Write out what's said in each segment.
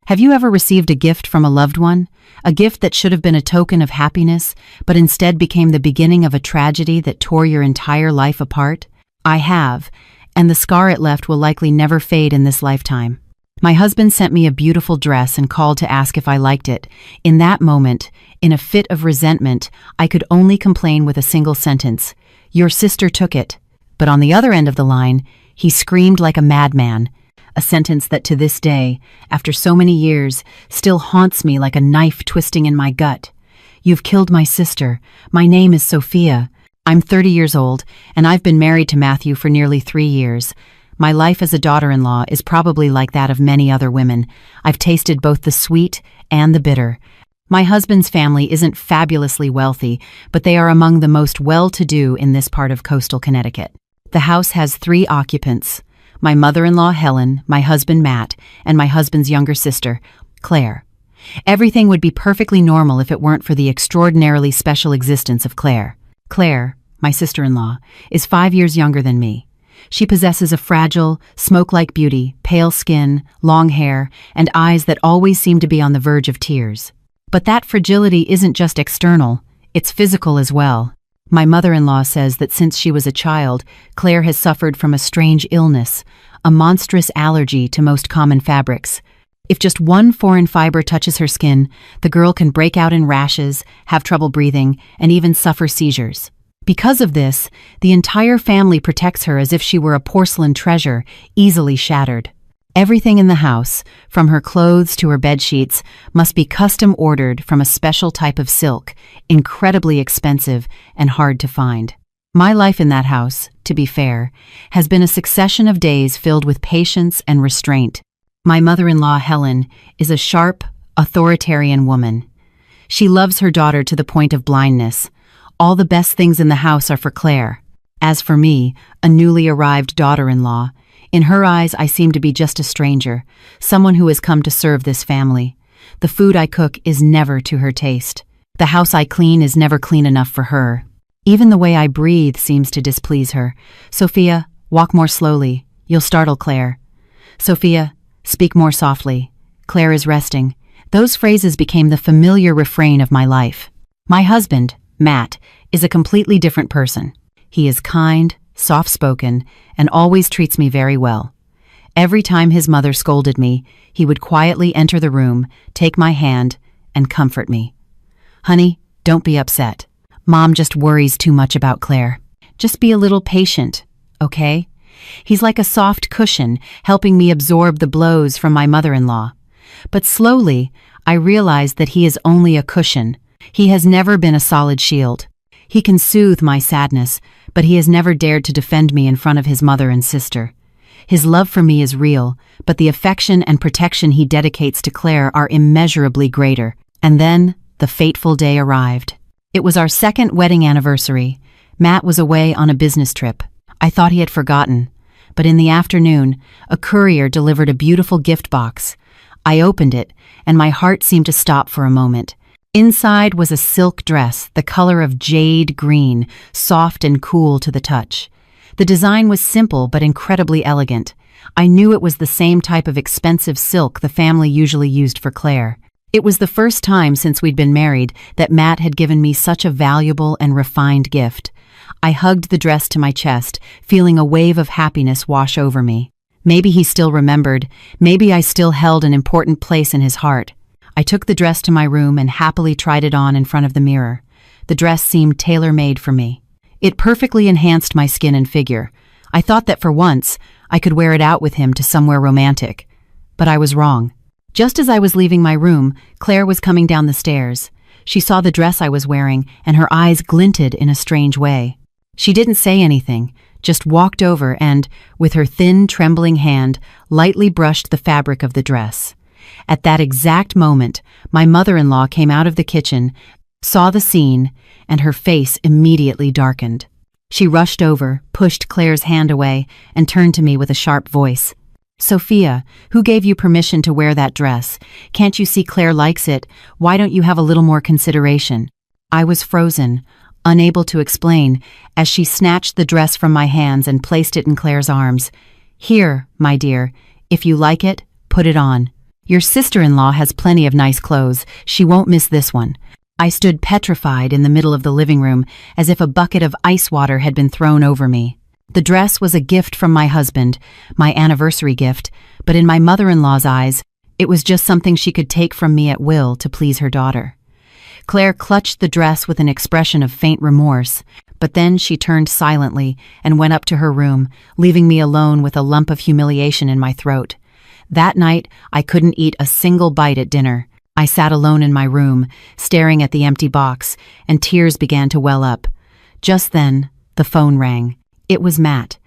Have you ever received a gift from a loved one? A gift that should have been a token of happiness, but instead became the beginning of a tragedy that tore your entire life apart? I have, and the scar it left will likely never fade in this lifetime. My husband sent me a beautiful dress and called to ask if I liked it. In that moment, in a fit of resentment, I could only complain with a single sentence: "Your sister took it." But on the other end of the line, he screamed like a madman, a sentence that to this day, after so many years, still haunts me like a knife twisting in my gut. "You've killed my sister. My name is Sophia. I'm 30 years old, and I've been married to Matthew for nearly 3 years. My life as a daughter-in-law is probably like that of many other women. I've tasted both the sweet and the bitter. My husband's family isn't fabulously wealthy, but they are among the most well-to-do in this part of coastal Connecticut. The house has 3 occupants: my mother-in-law, Helen, my husband, Matt, and my husband's younger sister, Claire. Everything would be perfectly normal if it weren't for the extraordinarily special existence of Claire. Claire, my sister-in-law, is 5 years younger than me. She possesses a fragile, smoke-like beauty, pale skin, long hair, and eyes that always seem to be on the verge of tears. But that fragility isn't just external, it's physical as well. My mother-in-law says that since she was a child, Claire has suffered from a strange illness, a monstrous allergy to most common fabrics. If just one foreign fiber touches her skin, the girl can break out in rashes, have trouble breathing, and even suffer seizures. Because of this, the entire family protects her as if she were a porcelain treasure, easily shattered. Everything in the house, from her clothes to her bed sheets, must be custom ordered from a special type of silk, incredibly expensive and hard to find. My life in that house, to be fair, has been a succession of days filled with patience and restraint. My mother-in-law, Helen, is a sharp, authoritarian woman. She loves her daughter to the point of blindness. All the best things in the house are for Claire. As for me, a newly arrived daughter-in-law, in her eyes I seem to be just a stranger, someone who has come to serve this family. The food I cook is never to her taste. The house I clean is never clean enough for her. Even the way I breathe seems to displease her. "Sophia, walk more slowly. You'll startle Claire." "Sophia, speak more softly. Claire is resting." Those phrases became the familiar refrain of my life. My husband, Matt, is a completely different person. He is kind, soft-spoken, and always treats me very well. Every time his mother scolded me, he would quietly enter the room, take my hand, and comfort me. "Honey, don't be upset. Mom just worries too much about Claire. Just be a little patient, okay?" He's like a soft cushion, helping me absorb the blows from my mother-in-law. But slowly, I realized that he is only a cushion. He has never been a solid shield. He can soothe my sadness, but he has never dared to defend me in front of his mother and sister. His love for me is real, but the affection and protection he dedicates to Claire are immeasurably greater. And then, the fateful day arrived. It was our 2nd wedding anniversary. Matt was away on a business trip. I thought he had forgotten, but in the afternoon, a courier delivered a beautiful gift box. I opened it, and my heart seemed to stop for a moment. Inside was a silk dress, the color of jade green, soft and cool to the touch. The design was simple but incredibly elegant. I knew it was the same type of expensive silk the family usually used for Claire. It was the first time since we'd been married that Matt had given me such a valuable and refined gift. I hugged the dress to my chest, feeling a wave of happiness wash over me. Maybe he still remembered. Maybe I still held an important place in his heart. I took the dress to my room and happily tried it on in front of the mirror. The dress seemed tailor-made for me. It perfectly enhanced my skin and figure. I thought that for once, I could wear it out with him to somewhere romantic. But I was wrong. Just as I was leaving my room, Claire was coming down the stairs. She saw the dress I was wearing, and her eyes glinted in a strange way. She didn't say anything, just walked over and, with her thin, trembling hand, lightly brushed the fabric of the dress. At that exact moment, my mother-in-law came out of the kitchen, saw the scene, and her face immediately darkened. She rushed over, pushed Claire's hand away, and turned to me with a sharp voice. "Sophia, who gave you permission to wear that dress? Can't you see Claire likes it? Why don't you have a little more consideration?" I was frozen, unable to explain, as she snatched the dress from my hands and placed it in Claire's arms. "Here, my dear, if you like it, put it on. Your sister-in-law has plenty of nice clothes. She won't miss this one. I stood petrified in the middle of the living room, as if a bucket of ice water had been thrown over me. The dress was a gift from my husband, my anniversary gift, but in my mother-in-law's eyes, it was just something she could take from me at will to please her daughter. Claire clutched the dress with an expression of faint remorse, but then she turned silently and went up to her room, leaving me alone with a lump of humiliation in my throat. That night, I couldn't eat a single bite at dinner. I sat alone in my room, staring at the empty box, and tears began to well up. Just then, the phone rang. It was Matt.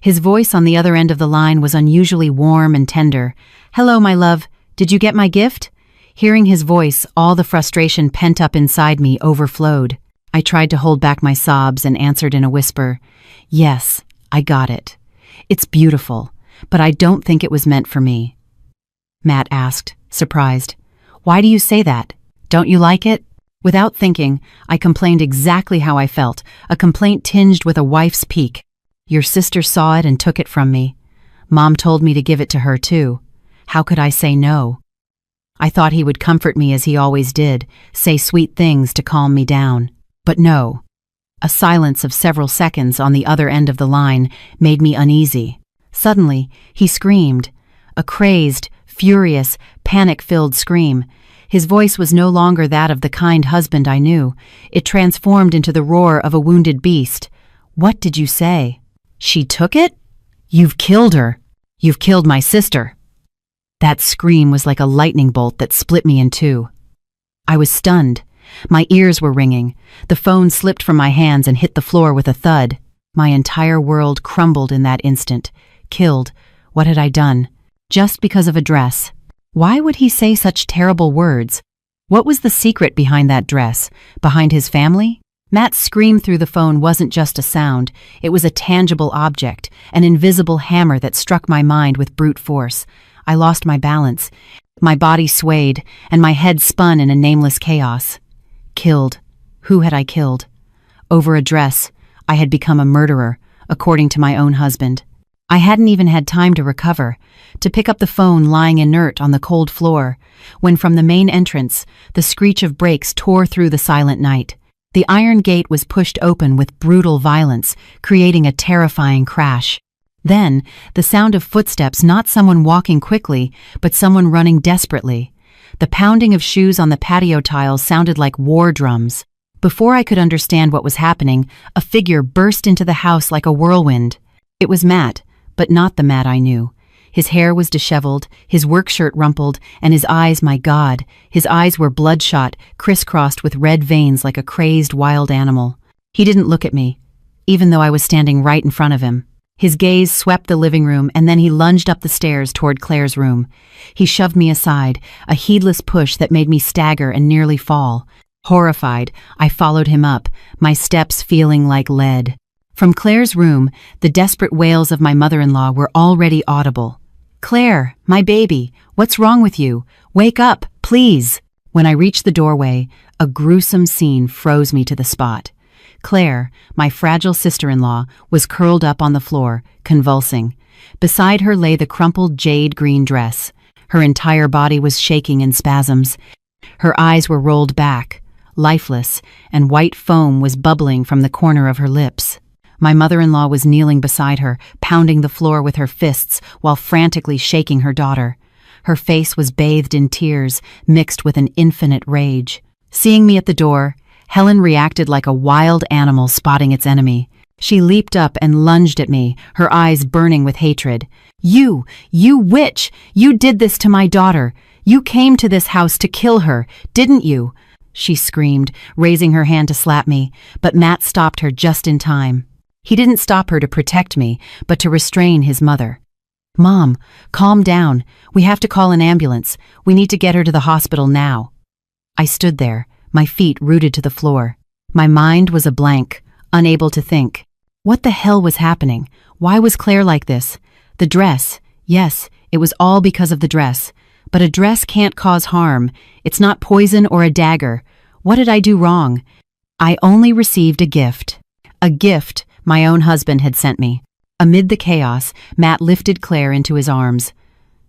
His voice on the other end of the line was unusually warm and tender. "Hello, my love. Did you get my gift?" Hearing his voice, all the frustration pent up inside me overflowed. I tried to hold back my sobs and answered in a whisper, "Yes, I got it. It's beautiful, but I don't think it was meant for me." Matt asked, surprised. "Why do you say that? Don't you like it?" Without thinking, I complained exactly how I felt, a complaint tinged with a wife's pique. "Your sister saw it and took it from me. Mom told me to give it to her too. How could I say no?" I thought he would comfort me as he always did, say sweet things to calm me down. But no. A silence of several seconds on the other end of the line made me uneasy. Suddenly, he screamed. A crazed, furious, panic-filled scream. His voice was no longer that of the kind husband I knew. It transformed into the roar of a wounded beast. "What did you say? She took it? You've killed her. You've killed my sister." That scream was like a lightning bolt that split me in two. I was stunned. My ears were ringing. The phone slipped from my hands and hit the floor with a thud. My entire world crumbled in that instant. Killed. What had I done? Just because of a dress. Why would he say such terrible words? What was the secret behind that dress? Behind his family? Matt's scream through the phone wasn't just a sound. It was a tangible object, an invisible hammer that struck my mind with brute force. I lost my balance. My body swayed, and my head spun in a nameless chaos. Killed. Who had I killed? Over a dress, I had become a murderer, according to my own husband. I hadn't even had time to recover, to pick up the phone lying inert on the cold floor, when from the main entrance, the screech of brakes tore through the silent night. The iron gate was pushed open with brutal violence, creating a terrifying crash. Then, the sound of footsteps, not someone walking quickly, but someone running desperately. The pounding of shoes on the patio tiles sounded like war drums. Before I could understand what was happening, a figure burst into the house like a whirlwind. It was Matt, but not the Matt I knew. His hair was disheveled, his work shirt rumpled, and his eyes, my God, his eyes were bloodshot, crisscrossed with red veins like a crazed wild animal. He didn't look at me, even though I was standing right in front of him. His gaze swept the living room, and then he lunged up the stairs toward Claire's room. He shoved me aside, a heedless push that made me stagger and nearly fall. Horrified, I followed him up, my steps feeling like lead. From Claire's room, the desperate wails of my mother-in-law were already audible. "Claire, my baby, what's wrong with you? Wake up, please!" When I reached the doorway, a gruesome scene froze me to the spot. Claire, my fragile sister-in-law, was curled up on the floor, convulsing. Beside her lay the crumpled jade-green dress. Her entire body was shaking in spasms. Her eyes were rolled back, lifeless, and white foam was bubbling from the corner of her lips. My mother-in-law was kneeling beside her, pounding the floor with her fists while frantically shaking her daughter. Her face was bathed in tears, mixed with an infinite rage. Seeing me at the door, Helen reacted like a wild animal spotting its enemy. She leaped up and lunged at me, her eyes burning with hatred. You witch! You did this to my daughter! You came to this house to kill her, didn't you?" she screamed, raising her hand to slap me, but Matt stopped her just in time. He didn't stop her to protect me, but to restrain his mother. "Mom, calm down. We have to call an ambulance. We need to get her to the hospital now." I stood there, my feet rooted to the floor. My mind was a blank, unable to think. What the hell was happening? Why was Claire like this? The dress. Yes, it was all because of the dress. But a dress can't cause harm. It's not poison or a dagger. What did I do wrong? I only received a gift. A gift my own husband had sent me. Amid the chaos, Matt lifted Claire into his arms.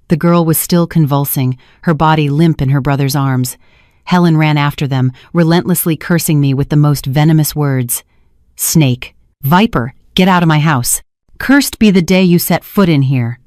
The girl was still convulsing, her body limp in her brother's arms. Helen ran after them, relentlessly cursing me with the most venomous words. "Snake! Viper! Get out of my house! Cursed be the day you set foot in here!"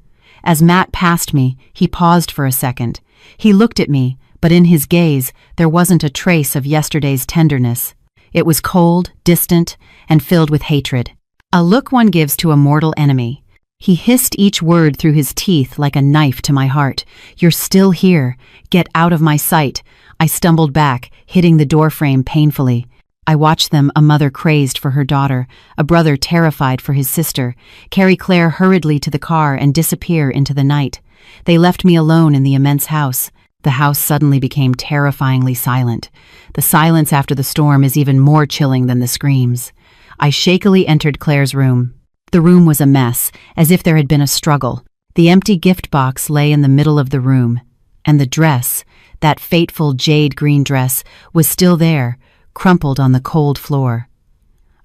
As Matt passed me, he paused for a second. He looked at me, but in his gaze, there wasn't a trace of yesterday's tenderness. It was cold, distant, and filled with hatred. A look one gives to a mortal enemy. He hissed each word through his teeth like a knife to my heart. "You're still here. Get out of my sight." I stumbled back, hitting the doorframe painfully. I watched them, a mother crazed for her daughter, a brother terrified for his sister, carry Claire hurriedly to the car and disappear into the night. They left me alone in the immense house. The house suddenly became terrifyingly silent. The silence after the storm is even more chilling than the screams. I shakily entered Claire's room. The room was a mess, as if there had been a struggle. The empty gift box lay in the middle of the room, and the dress, that fateful jade green dress, was still there, crumpled on the cold floor.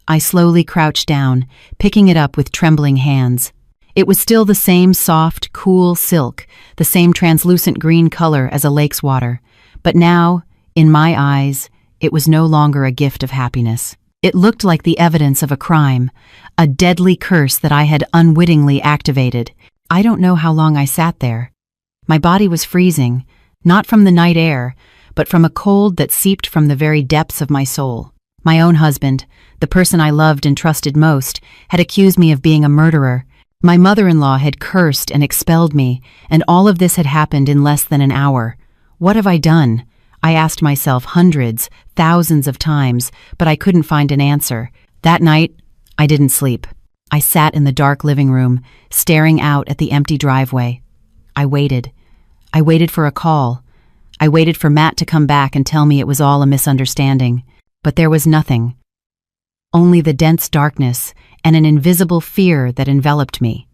I slowly crouched down, picking it up with trembling hands. It was still the same soft, cool silk, the same translucent green color as a lake's water. But now, in my eyes, it was no longer a gift of happiness. It looked like the evidence of a crime, a deadly curse that I had unwittingly activated. I don't know how long I sat there. My body was freezing, not from the night air, but from a cold that seeped from the very depths of my soul. My own husband, the person I loved and trusted most, had accused me of being a murderer. My mother-in-law had cursed and expelled me, and all of this had happened in less than an hour. What have I done? I asked myself hundreds, thousands of times, but I couldn't find an answer. That night, I didn't sleep. I sat in the dark living room, staring out at the empty driveway. I waited. I waited for a call. I waited for Matt to come back and tell me it was all a misunderstanding. But there was nothing. Only the dense darkness and an invisible fear that enveloped me.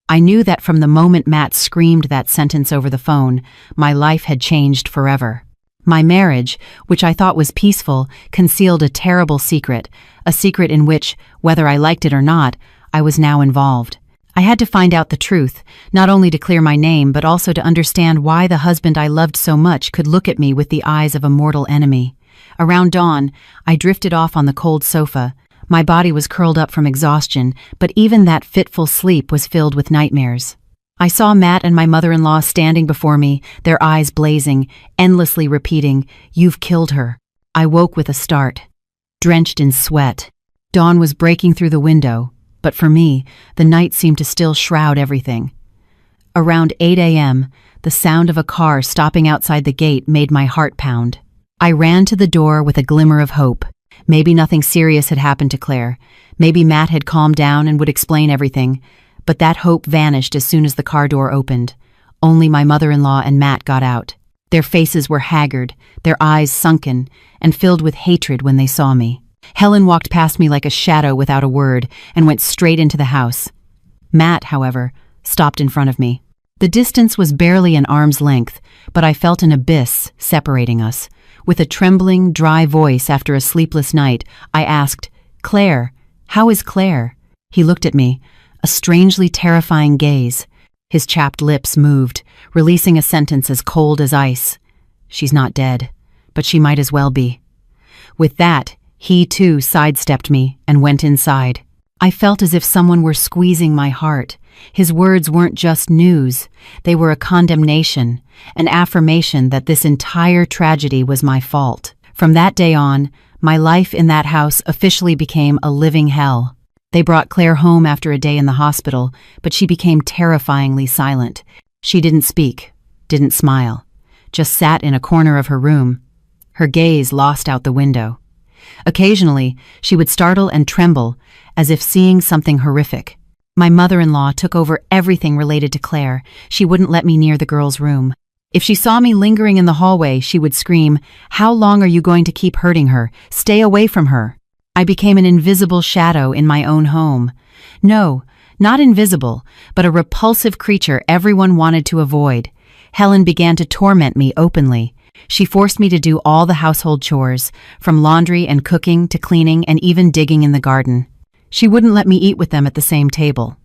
I knew that from the moment Matt screamed that sentence over the phone, my life had changed forever. My marriage, which I thought was peaceful, concealed a terrible secret, a secret in which, whether I liked it or not, I was now involved. I had to find out the truth, not only to clear my name, but also to understand why the husband I loved so much could look at me with the eyes of a mortal enemy. Around dawn, I drifted off on the cold sofa. My body was curled up from exhaustion, but even that fitful sleep was filled with nightmares. I saw Matt and my mother-in-law standing before me, their eyes blazing, endlessly repeating, "You've killed her." I woke with a start, drenched in sweat. Dawn was breaking through the window, but for me, the night seemed to still shroud everything. Around 8 a.m., the sound of a car stopping outside the gate made my heart pound. I ran to the door with a glimmer of hope. Maybe nothing serious had happened to Claire. Maybe Matt had calmed down and would explain everything. But that hope vanished as soon as the car door opened. Only my mother-in-law and Matt got out. Their faces were haggard, their eyes sunken, and filled with hatred when they saw me. Helen walked past me like a shadow without a word and went straight into the house. Matt, however, stopped in front of me. The distance was barely an arm's length, but I felt an abyss separating us. With a trembling, dry voice after a sleepless night, I asked, "Claire, how is Claire?" He looked at me, a strangely terrifying gaze. His chapped lips moved, releasing a sentence as cold as ice. "She's not dead, but she might as well be." With that, he too sidestepped me and went inside. I felt as if someone were squeezing my heart. His words weren't just news, they were a condemnation, an affirmation that this entire tragedy was my fault. From that day on, my life in that house officially became a living hell. They brought Claire home after a day in the hospital, but she became terrifyingly silent. She didn't speak, didn't smile, just sat in a corner of her room, her gaze lost out the window. Occasionally, she would startle and tremble, as if seeing something horrific. My mother-in-law took over everything related to Claire. She wouldn't let me near the girl's room. If she saw me lingering in the hallway, she would scream, "How long are you going to keep hurting her? Stay away from her." I became an invisible shadow in my own home. No, not invisible, but a repulsive creature everyone wanted to avoid. Helen began to torment me openly. She forced me to do all the household chores, from laundry and cooking to cleaning and even digging in the garden. She wouldn't let me eat with them at the same table.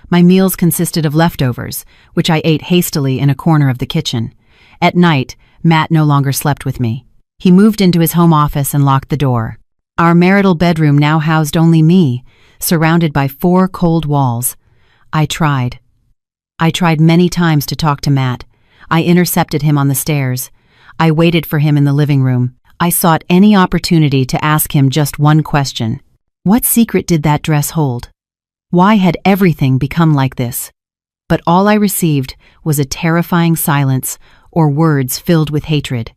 My meals consisted of leftovers, which I ate hastily in a corner of the kitchen. At night, Matt no longer slept with me. He moved into his home office and locked the door. Our marital bedroom now housed only me, surrounded by 4 cold walls. I tried many times to talk to Matt. I intercepted him on the stairs. I waited for him in the living room. I sought any opportunity to ask him just one question. What secret did that dress hold? Why had everything become like this? But all I received was a terrifying silence or words filled with hatred.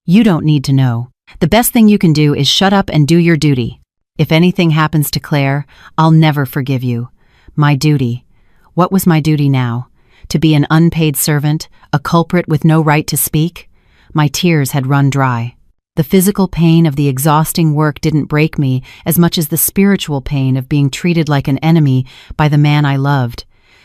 You don't need to know. The best thing you can do is shut up and do your duty. If anything happens to Claire, I'll never forgive you. My duty. What was my duty now? To be an unpaid servant, a culprit with no right to speak? My tears had run dry. The physical pain of the exhausting work didn't break me as much as the spiritual pain of being treated like an enemy by the man I loved.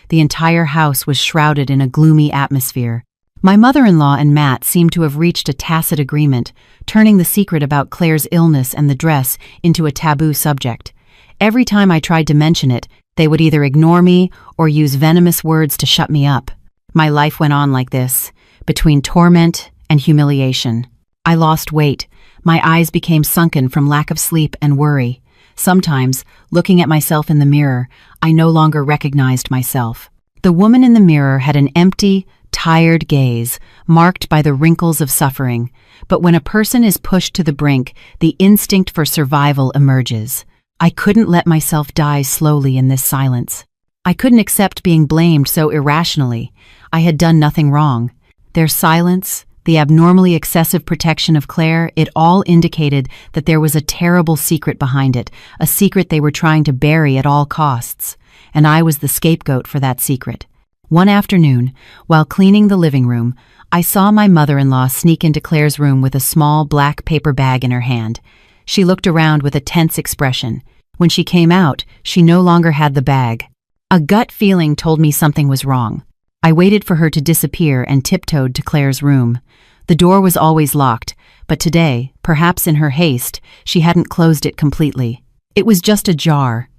The entire house was shrouded in a gloomy atmosphere. My mother-in-law and Matt seemed to have reached a tacit agreement, turning the secret about Claire's illness and the dress into a taboo subject. Every time I tried to mention it, they would either ignore me or use venomous words to shut me up. My life went on like this, between torment and humiliation. I lost weight. My eyes became sunken from lack of sleep and worry. Sometimes, looking at myself in the mirror, I no longer recognized myself. The woman in the mirror had an empty, tired gaze, marked by the wrinkles of suffering. But when a person is pushed to the brink, the instinct for survival emerges. I couldn't let myself die slowly in this silence. I couldn't accept being blamed so irrationally. I had done nothing wrong. Their silence, the abnormally excessive protection of Claire, it all indicated that there was a terrible secret behind it, a secret they were trying to bury at all costs. And I was the scapegoat for that secret. One afternoon, while cleaning the living room, I saw my mother-in-law sneak into Claire's room with a small black paper bag in her hand. She looked around with a tense expression. When she came out, she no longer had the bag. A gut feeling told me something was wrong. I waited for her to disappear and tiptoed to Claire's room. The door was always locked, but today, perhaps in her haste, she hadn't closed it completely. It was just ajar,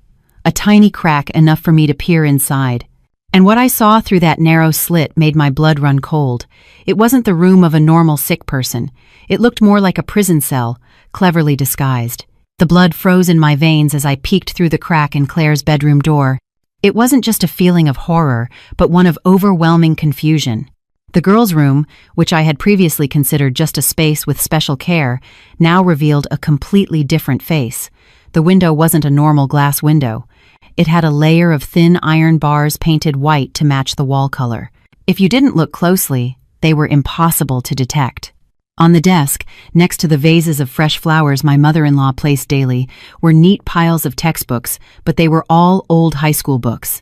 a tiny crack enough for me to peer inside. And what I saw through that narrow slit made my blood run cold. It wasn't the room of a normal sick person. It looked more like a prison cell, cleverly disguised. The blood froze in my veins as I peeked through the crack in Claire's bedroom door. It wasn't just a feeling of horror, but one of overwhelming confusion. The girl's room, which I had previously considered just a space with special care, now revealed a completely different face. The window wasn't a normal glass window. It had a layer of thin iron bars painted white to match the wall color. If you didn't look closely, they were impossible to detect. On the desk, next to the vases of fresh flowers my mother-in-law placed daily, were neat piles of textbooks, but they were all old high school books.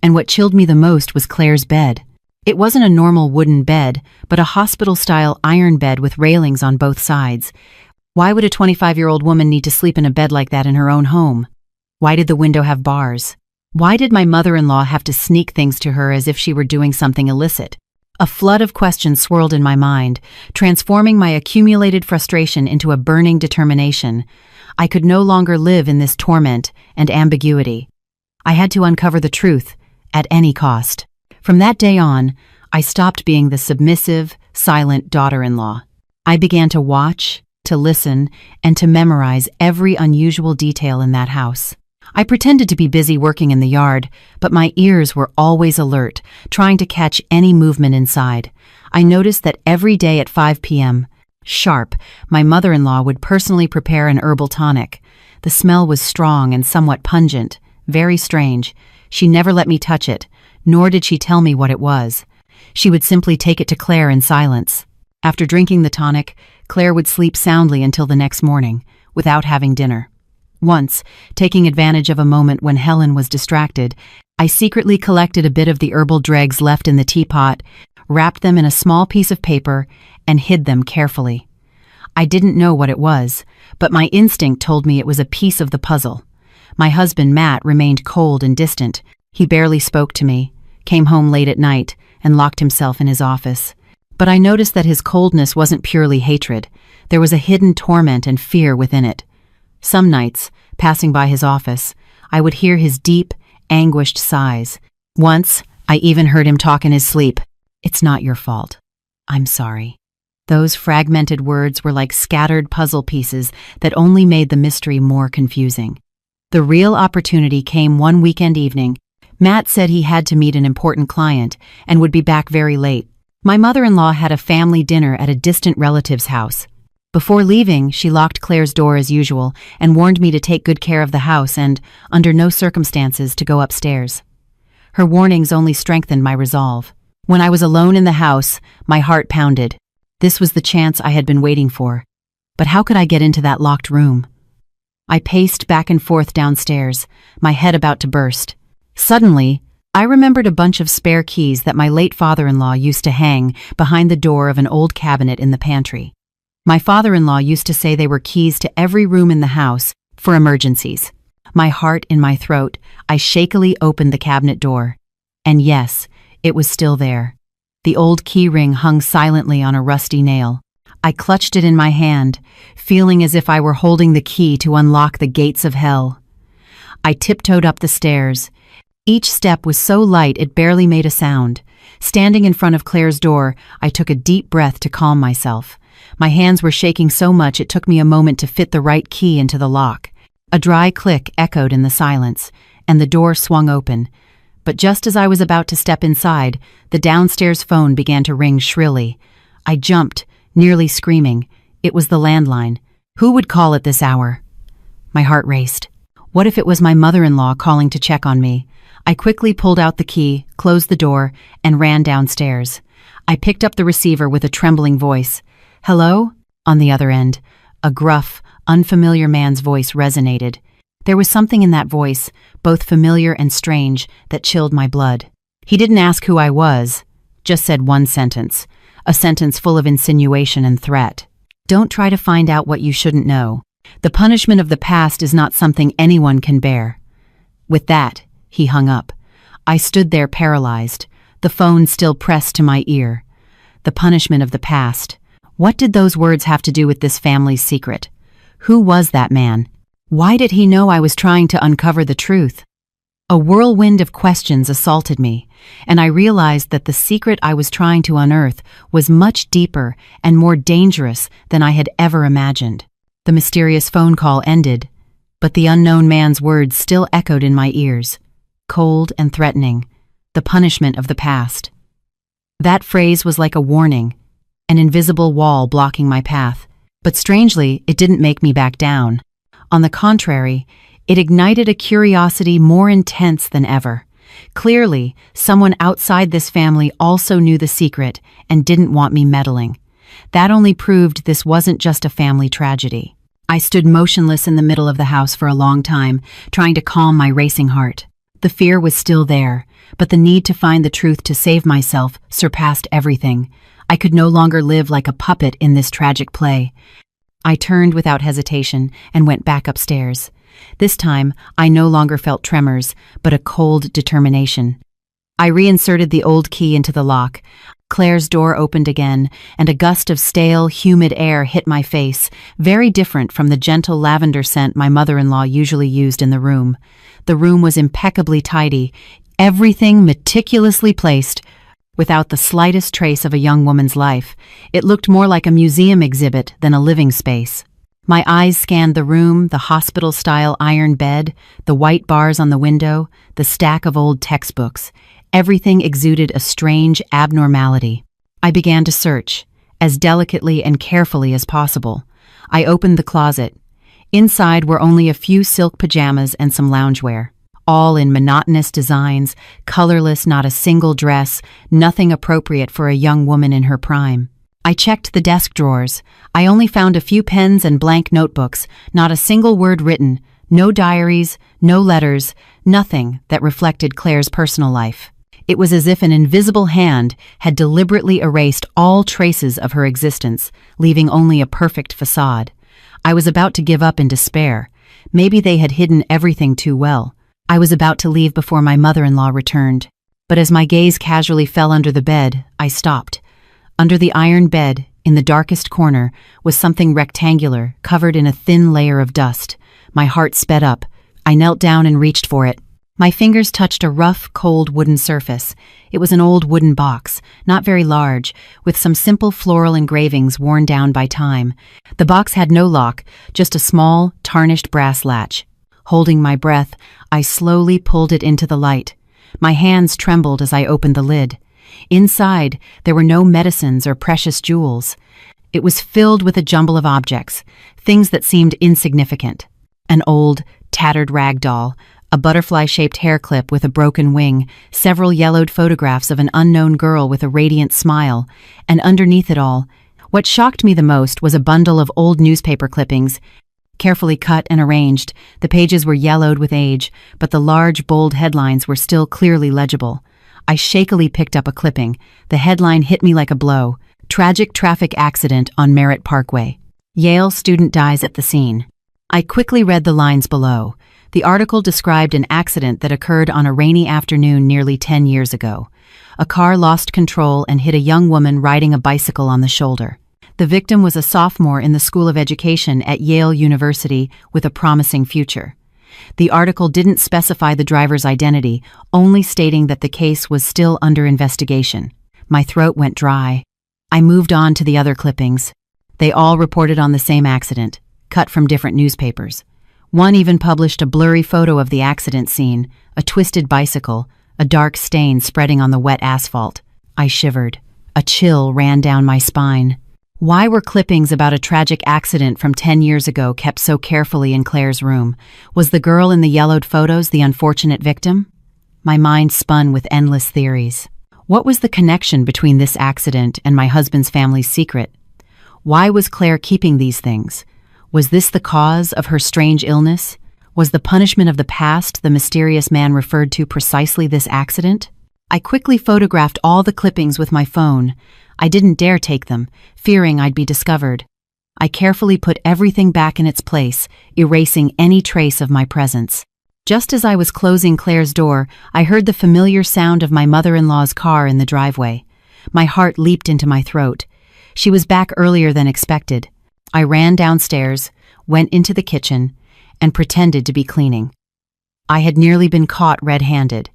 And what chilled me the most was Claire's bed. It wasn't a normal wooden bed, but a hospital-style iron bed with railings on both sides. Why would a 25-year-old woman need to sleep in a bed like that in her own home? Why did the window have bars? Why did my mother-in-law have to sneak things to her as if she were doing something illicit? A flood of questions swirled in my mind, transforming my accumulated frustration into a burning determination. I could no longer live in this torment and ambiguity. I had to uncover the truth, at any cost. From that day on, I stopped being the submissive, silent daughter-in-law. I began to watch, to listen, and to memorize every unusual detail in that house. I pretended to be busy working in the yard, but my ears were always alert, trying to catch any movement inside. I noticed that every day at 5 p.m., sharp, my mother-in-law would personally prepare an herbal tonic. The smell was strong and somewhat pungent, very strange. She never let me touch it, nor did she tell me what it was. She would simply take it to Claire in silence. After drinking the tonic, Claire would sleep soundly until the next morning, without having dinner. Once, taking advantage of a moment when Helen was distracted, I secretly collected a bit of the herbal dregs left in the teapot, wrapped them in a small piece of paper, and hid them carefully. I didn't know what it was, but my instinct told me it was a piece of the puzzle. My husband, Matt, remained cold and distant. He barely spoke to me, came home late at night, and locked himself in his office. But I noticed that his coldness wasn't purely hatred. There was a hidden torment and fear within it. Some nights, passing by his office, I would hear his deep, anguished sighs. Once, I even heard him talk in his sleep. "It's not your fault. I'm sorry." Those fragmented words were like scattered puzzle pieces that only made the mystery more confusing. The real opportunity came one weekend evening. Matt said he had to meet an important client and would be back very late. My mother-in-law had a family dinner at a distant relative's house. Before leaving, she locked Claire's door as usual and warned me to take good care of the house and, under no circumstances, to go upstairs. Her warnings only strengthened my resolve. When I was alone in the house, my heart pounded. This was the chance I had been waiting for. But how could I get into that locked room? I paced back and forth downstairs, my head about to burst. Suddenly, I remembered a bunch of spare keys that my late father-in-law used to hang behind the door of an old cabinet in the pantry. My father-in-law used to say they were keys to every room in the house for emergencies. My heart in my throat, I shakily opened the cabinet door. And yes, it was still there. The old key ring hung silently on a rusty nail. I clutched it in my hand, feeling as if I were holding the key to unlock the gates of hell. I tiptoed up the stairs. Each step was so light it barely made a sound. Standing in front of Claire's door, I took a deep breath to calm myself. My hands were shaking so much it took me a moment to fit the right key into the lock. A dry click echoed in the silence, and the door swung open. But just as I was about to step inside, the downstairs phone began to ring shrilly. I jumped, nearly screaming. It was the landline. Who would call at this hour? My heart raced. What if it was my mother-in-law calling to check on me? I quickly pulled out the key, closed the door, and ran downstairs. I picked up the receiver with a trembling voice. "Hello?" On the other end, a gruff, unfamiliar man's voice resonated. There was something in that voice, both familiar and strange, that chilled my blood. He didn't ask who I was, just said one sentence, a sentence full of insinuation and threat. "Don't try to find out what you shouldn't know. The punishment of the past is not something anyone can bear." With that, he hung up. I stood there paralyzed, the phone still pressed to my ear. The punishment of the past. What did those words have to do with this family's secret? Who was that man? Why did he know I was trying to uncover the truth? A whirlwind of questions assaulted me, and I realized that the secret I was trying to unearth was much deeper and more dangerous than I had ever imagined. The mysterious phone call ended, but the unknown man's words still echoed in my ears, cold and threatening, the punishment of the past. That phrase was like a warning, an invisible wall blocking my path, but strangely, it didn't make me back down. On the contrary, it ignited a curiosity more intense than ever. Clearly, someone outside this family also knew the secret and didn't want me meddling. That only proved this wasn't just a family tragedy. I stood motionless in the middle of the house for a long time, trying to calm my racing heart. The fear was still there, but the need to find the truth to save myself surpassed everything. I could no longer live like a puppet in this tragic play. I turned without hesitation and went back upstairs. This time, I no longer felt tremors, but a cold determination. I reinserted the old key into the lock. Claire's door opened again, and a gust of stale, humid air hit my face, very different from the gentle lavender scent my mother-in-law usually used in the room. The room was impeccably tidy, everything meticulously placed, without the slightest trace of a young woman's life. It looked more like a museum exhibit than a living space. My eyes scanned the room, the hospital-style iron bed, the white bars on the window, the stack of old textbooks. Everything exuded a strange abnormality. I began to search, as delicately and carefully as possible. I opened the closet. Inside were only a few silk pajamas and some loungewear, all in monotonous designs, colorless, not a single dress, nothing appropriate for a young woman in her prime. I checked the desk drawers. I only found a few pens and blank notebooks, not a single word written, no diaries, no letters, nothing that reflected Claire's personal life. It was as if an invisible hand had deliberately erased all traces of her existence, leaving only a perfect facade. I was about to give up in despair. Maybe they had hidden everything too well. I was about to leave before my mother-in-law returned. But as my gaze casually fell under the bed, I stopped. Under the iron bed, in the darkest corner, was something rectangular, covered in a thin layer of dust. My heart sped up. I knelt down and reached for it. My fingers touched a rough, cold wooden surface. It was an old wooden box, not very large, with some simple floral engravings worn down by time. The box had no lock, just a small, tarnished brass latch. Holding my breath, I slowly pulled it into the light. My hands trembled as I opened the lid. Inside, there were no medicines or precious jewels. It was filled with a jumble of objects, things that seemed insignificant. An old, tattered rag doll, a butterfly-shaped hair clip with a broken wing, several yellowed photographs of an unknown girl with a radiant smile, and underneath it all, what shocked me the most was a bundle of old newspaper clippings. Carefully cut and arranged, the pages were yellowed with age, but the large, bold headlines were still clearly legible. I shakily picked up a clipping. The headline hit me like a blow. Tragic traffic accident on Merritt Parkway. Yale student dies at the scene. I quickly read the lines below. The article described an accident that occurred on a rainy afternoon nearly 10 years ago. A car lost control and hit a young woman riding a bicycle on the shoulder. The victim was a sophomore in the School of Education at Yale University with a promising future. The article didn't specify the driver's identity, only stating that the case was still under investigation. My throat went dry. I moved on to the other clippings. They all reported on the same accident, cut from different newspapers. One even published a blurry photo of the accident scene, a twisted bicycle, a dark stain spreading on the wet asphalt. I shivered. A chill ran down my spine. Why were clippings about a tragic accident from 10 years ago kept so carefully in Claire's room? Was the girl in the yellowed photos the unfortunate victim? My mind spun with endless theories. What was the connection between this accident and my husband's family's secret? Why was Claire keeping these things? Was this the cause of her strange illness? Was the punishment of the past the mysterious man referred to precisely this accident? I quickly photographed all the clippings with my phone. I didn't dare take them, fearing I'd be discovered. I carefully put everything back in its place, erasing any trace of my presence. Just as I was closing Claire's door, I heard the familiar sound of my mother-in-law's car in the driveway. My heart leaped into my throat. She was back earlier than expected. I ran downstairs, went into the kitchen, and pretended to be cleaning. I had nearly been caught red-handed,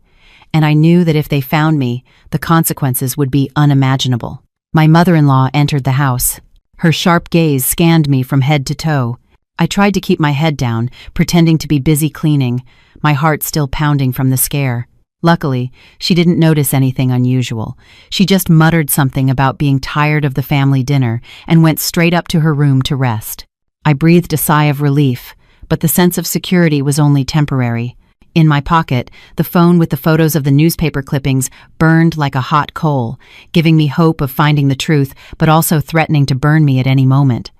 and I knew that if they found me, the consequences would be unimaginable. My mother-in-law entered the house. Her sharp gaze scanned me from head to toe. I tried to keep my head down, pretending to be busy cleaning, my heart still pounding from the scare. Luckily, she didn't notice anything unusual. She just muttered something about being tired of the family dinner and went straight up to her room to rest. I breathed a sigh of relief, but the sense of security was only temporary. In my pocket, the phone with the photos of the newspaper clippings burned like a hot coal, giving me hope of finding the truth, but also threatening to burn me at any moment.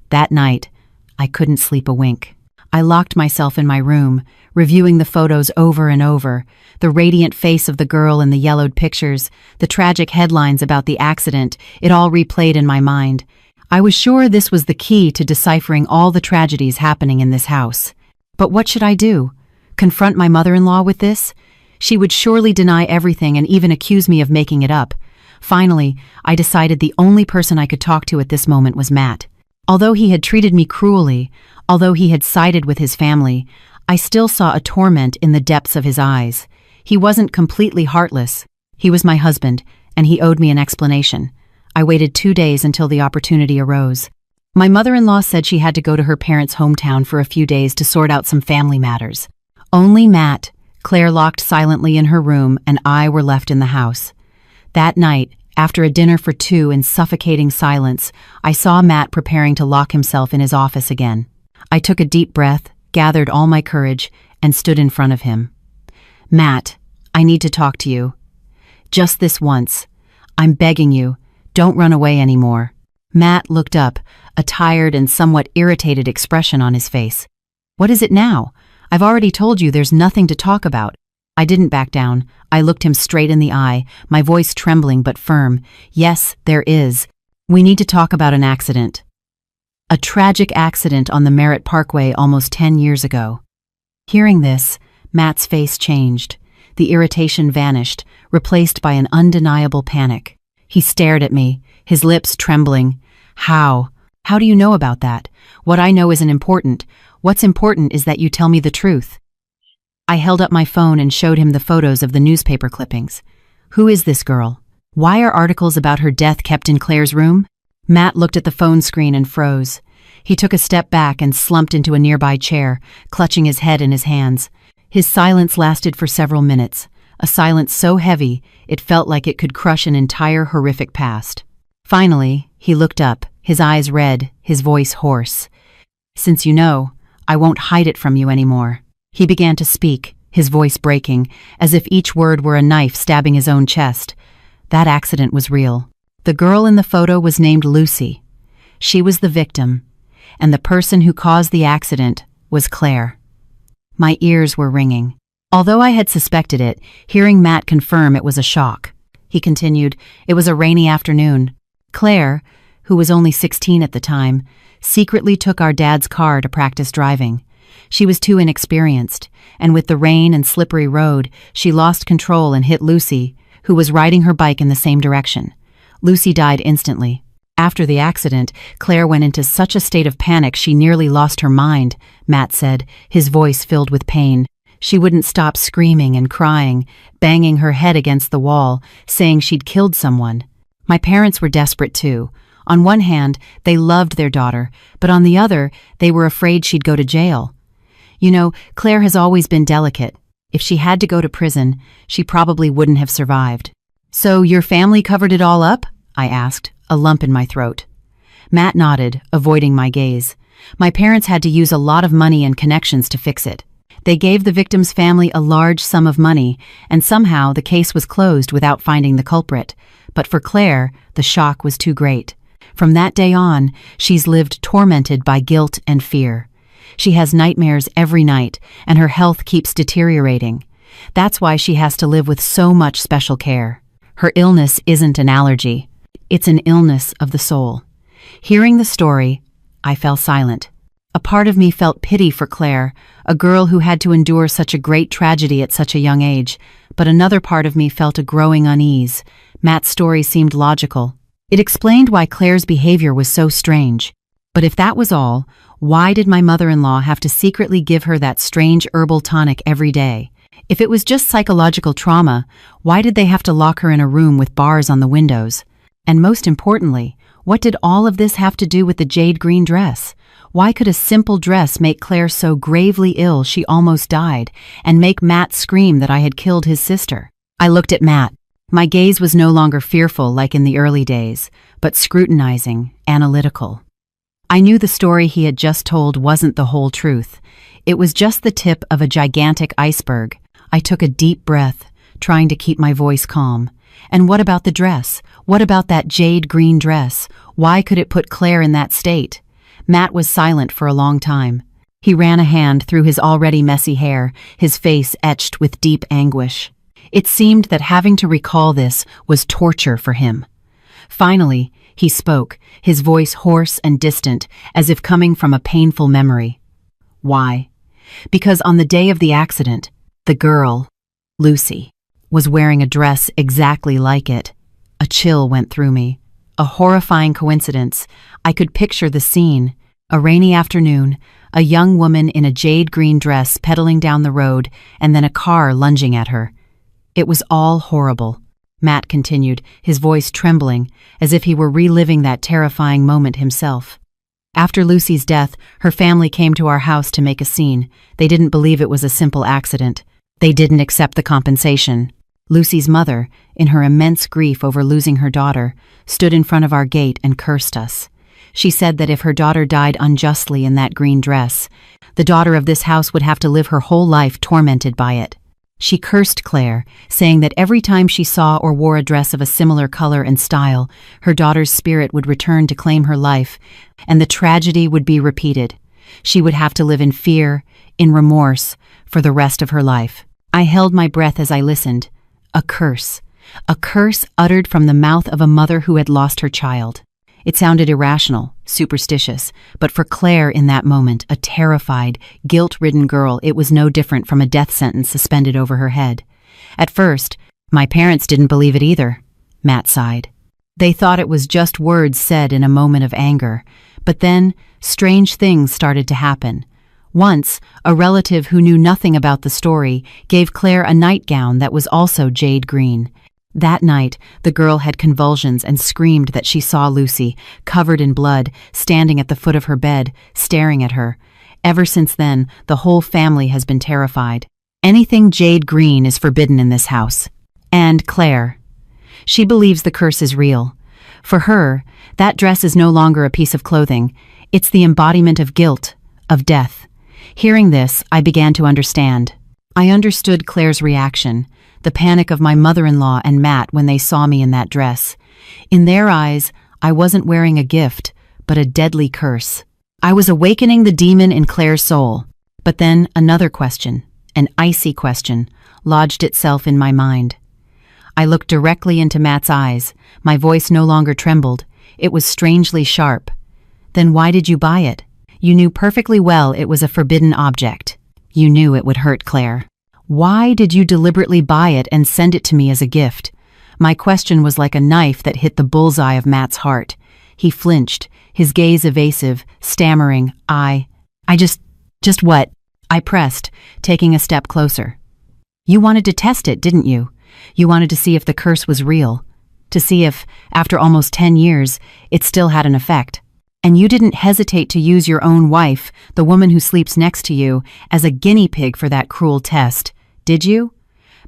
That night, I couldn't sleep a wink. I locked myself in my room, reviewing the photos over and over, the radiant face of the girl in the yellowed pictures, the tragic headlines about the accident, it all replayed in my mind. I was sure this was the key to deciphering all the tragedies happening in this house. But what should I do? Confront my mother-in-law with this? She would surely deny everything and even accuse me of making it up. Finally, I decided the only person I could talk to at this moment was Matt. Although he had treated me cruelly, although he had sided with his family, I still saw a torment in the depths of his eyes. He wasn't completely heartless. He was my husband, and he owed me an explanation. I waited 2 days until the opportunity arose. My mother-in-law said she had to go to her parents' hometown for a few days to sort out some family matters. Only Matt, Claire locked silently in her room, and I were left in the house. That night, after a dinner for two in suffocating silence, I saw Matt preparing to lock himself in his office again. I took a deep breath, gathered all my courage, and stood in front of him. "Matt, I need to talk to you. Just this once. I'm begging you, don't run away anymore." Matt looked up, a tired and somewhat irritated expression on his face. "What is it now? I've already told you there's nothing to talk about." I didn't back down. I looked him straight in the eye, my voice trembling but firm. "Yes, there is. We need to talk about an accident. A tragic accident on the Merritt Parkway almost 10 years ago." Hearing this, Matt's face changed. The irritation vanished, replaced by an undeniable panic. He stared at me, his lips trembling. How? How do you know about that? What I know isn't important. What's important is that you tell me the truth." I held up my phone and showed him the photos of the newspaper clippings. Who is this girl? Why are articles about her death kept in Claire's room? Matt looked at the phone screen and froze. He took a step back and slumped into a nearby chair, clutching his head in his hands. His silence lasted for several minutes, a silence so heavy it felt like it could crush an entire horrific past. Finally, he looked up, his eyes red, his voice hoarse. "Since you know, I won't hide it from you anymore." He began to speak, his voice breaking, as if each word were a knife stabbing his own chest. That accident was real. The girl in the photo was named Lucy. She was the victim, and the person who caused the accident was Claire. My ears were ringing. Although I had suspected it, hearing Matt confirm it was a shock. He continued, "It was a rainy afternoon. Claire, who was only 16 at the time, secretly took our dad's car to practice driving. She was too inexperienced, and with the rain and slippery road, she lost control and hit Lucy, who was riding her bike in the same direction. Lucy died instantly. After the accident, Claire went into such a state of panic she nearly lost her mind," Matt said, his voice filled with pain. "She wouldn't stop screaming and crying, banging her head against the wall, saying she'd killed someone. My parents were desperate too. On one hand, they loved their daughter, but on the other, they were afraid she'd go to jail. You know, Claire has always been delicate. If she had to go to prison, she probably wouldn't have survived." "So your family covered it all up?" I asked, a lump in my throat. Matt nodded, avoiding my gaze. "My parents had to use a lot of money and connections to fix it. They gave the victim's family a large sum of money, and somehow the case was closed without finding the culprit. But for Claire, the shock was too great. From that day on, she's lived tormented by guilt and fear. She has nightmares every night, and her health keeps deteriorating. That's why she has to live with so much special care. Her illness isn't an allergy. It's an illness of the soul." Hearing the story, I fell silent. A part of me felt pity for Claire, a girl who had to endure such a great tragedy at such a young age, but another part of me felt a growing unease. Matt's story seemed logical. It explained why Claire's behavior was so strange. But if that was all, why did my mother-in-law have to secretly give her that strange herbal tonic every day? If it was just psychological trauma, why did they have to lock her in a room with bars on the windows? And most importantly, what did all of this have to do with the jade green dress? Why could a simple dress make Claire so gravely ill she almost died, and make Matt scream that I had killed his sister? I looked at Matt. My gaze was no longer fearful like in the early days, but scrutinizing, analytical. I knew the story he had just told wasn't the whole truth. It was just the tip of a gigantic iceberg. I took a deep breath, trying to keep my voice calm. And what about the dress? What about that jade green dress? Why could it put Claire in that state? Matt was silent for a long time. He ran a hand through his already messy hair, his face etched with deep anguish. It seemed that having to recall this was torture for him. Finally, he spoke, his voice hoarse and distant, as if coming from a painful memory. "Why? Because on the day of the accident, the girl, Lucy, was wearing a dress exactly like it." A chill went through me. A horrifying coincidence. I could picture the scene. A rainy afternoon, a young woman in a jade green dress pedaling down the road, and then a car lunging at her. It was all horrible. Matt continued, his voice trembling, as if he were reliving that terrifying moment himself. "After Lucy's death, her family came to our house to make a scene. They didn't believe it was a simple accident. They didn't accept the compensation. Lucy's mother, in her immense grief over losing her daughter, stood in front of our gate and cursed us. She said that if her daughter died unjustly in that green dress, the daughter of this house would have to live her whole life tormented by it. She cursed Claire, saying that every time she saw or wore a dress of a similar color and style, her daughter's spirit would return to claim her life, and the tragedy would be repeated. She would have to live in fear, in remorse, for the rest of her life." I held my breath as I listened. A curse uttered from the mouth of a mother who had lost her child. It sounded irrational, superstitious, but for Claire in that moment, a terrified, guilt-ridden girl, it was no different from a death sentence suspended over her head. At first, my parents didn't believe it either, Matt sighed. They thought it was just words said in a moment of anger, but then strange things started to happen. Once, a relative who knew nothing about the story gave Claire a nightgown that was also jade green. That night, the girl had convulsions and screamed that she saw Lucy, covered in blood, standing at the foot of her bed, staring at her. Ever since then, the whole family has been terrified. Anything jade green is forbidden in this house. And Claire. She believes the curse is real. For her, that dress is no longer a piece of clothing. It's the embodiment of guilt, of death. Hearing this, I began to understand. I understood Claire's reaction, the panic of my mother-in-law and Matt when they saw me in that dress. In their eyes, I wasn't wearing a gift, but a deadly curse. I was awakening the demon in Claire's soul. But then another question, an icy question, lodged itself in my mind. I looked directly into Matt's eyes. My voice no longer trembled. It was strangely sharp. Then why did you buy it? You knew perfectly well it was a forbidden object. You knew it would hurt Claire. Why did you deliberately buy it and send it to me as a gift? My question was like a knife that hit the bullseye of Matt's heart. He flinched, his gaze evasive, stammering, I just what? I pressed, taking a step closer. You wanted to test it, didn't you? You wanted to see if the curse was real. To see if, after almost 10 years, it still had an effect. And you didn't hesitate to use your own wife, the woman who sleeps next to you, as a guinea pig for that cruel test, did you?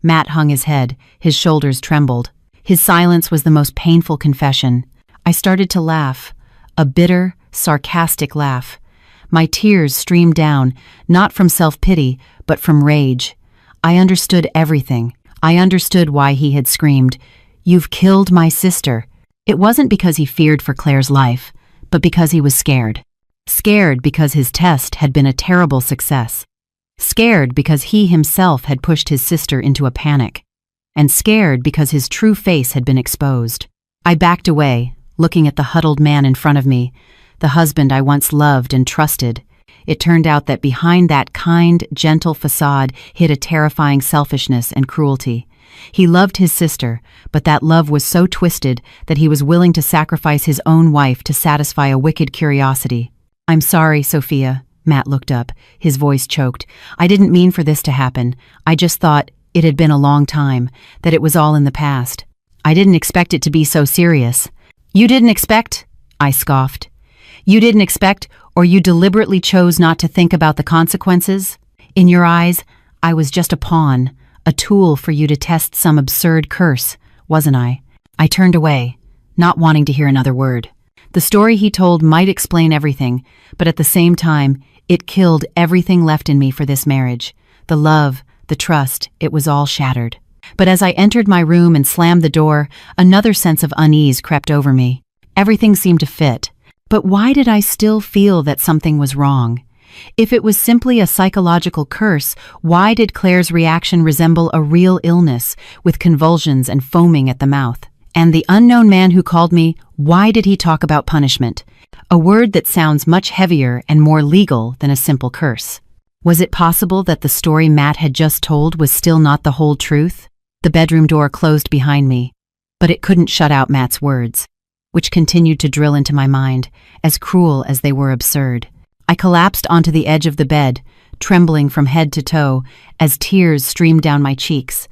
Matt hung his head, his shoulders trembled. His silence was the most painful confession. I started to laugh, a bitter, sarcastic laugh. My tears streamed down, not from self-pity, but from rage. I understood everything. I understood why he had screamed, "You've killed my sister." It wasn't because he feared for Claire's life, but because he was scared. Scared because his test had been a terrible success. Scared because he himself had pushed his sister into a panic. And scared because his true face had been exposed. I backed away, looking at the huddled man in front of me, the husband I once loved and trusted. It turned out that behind that kind, gentle facade hid a terrifying selfishness and cruelty. He loved his sister, but that love was so twisted that he was willing to sacrifice his own wife to satisfy a wicked curiosity. "I'm sorry, Sophia." Matt looked up, his voice choked. "I didn't mean for this to happen. I just thought it had been a long time, that it was all in the past. I didn't expect it to be so serious." "You didn't expect?" I scoffed. "You didn't expect, or you deliberately chose not to think about the consequences? In your eyes, I was just a pawn, a tool for you to test some absurd curse, wasn't I?" I turned away, not wanting to hear another word. The story he told might explain everything, but at the same time, it killed everything left in me for this marriage. The love, the trust, it was all shattered. But as I entered my room and slammed the door, another sense of unease crept over me. Everything seemed to fit. But why did I still feel that something was wrong? If it was simply a psychological curse, why did Claire's reaction resemble a real illness, with convulsions and foaming at the mouth? And the unknown man who called me, why did he talk about punishment? A word that sounds much heavier and more legal than a simple curse. Was it possible that the story Matt had just told was still not the whole truth? The bedroom door closed behind me, but it couldn't shut out Matt's words, which continued to drill into my mind, as cruel as they were absurd. I collapsed onto the edge of the bed, trembling from head to toe, as tears streamed down my cheeks.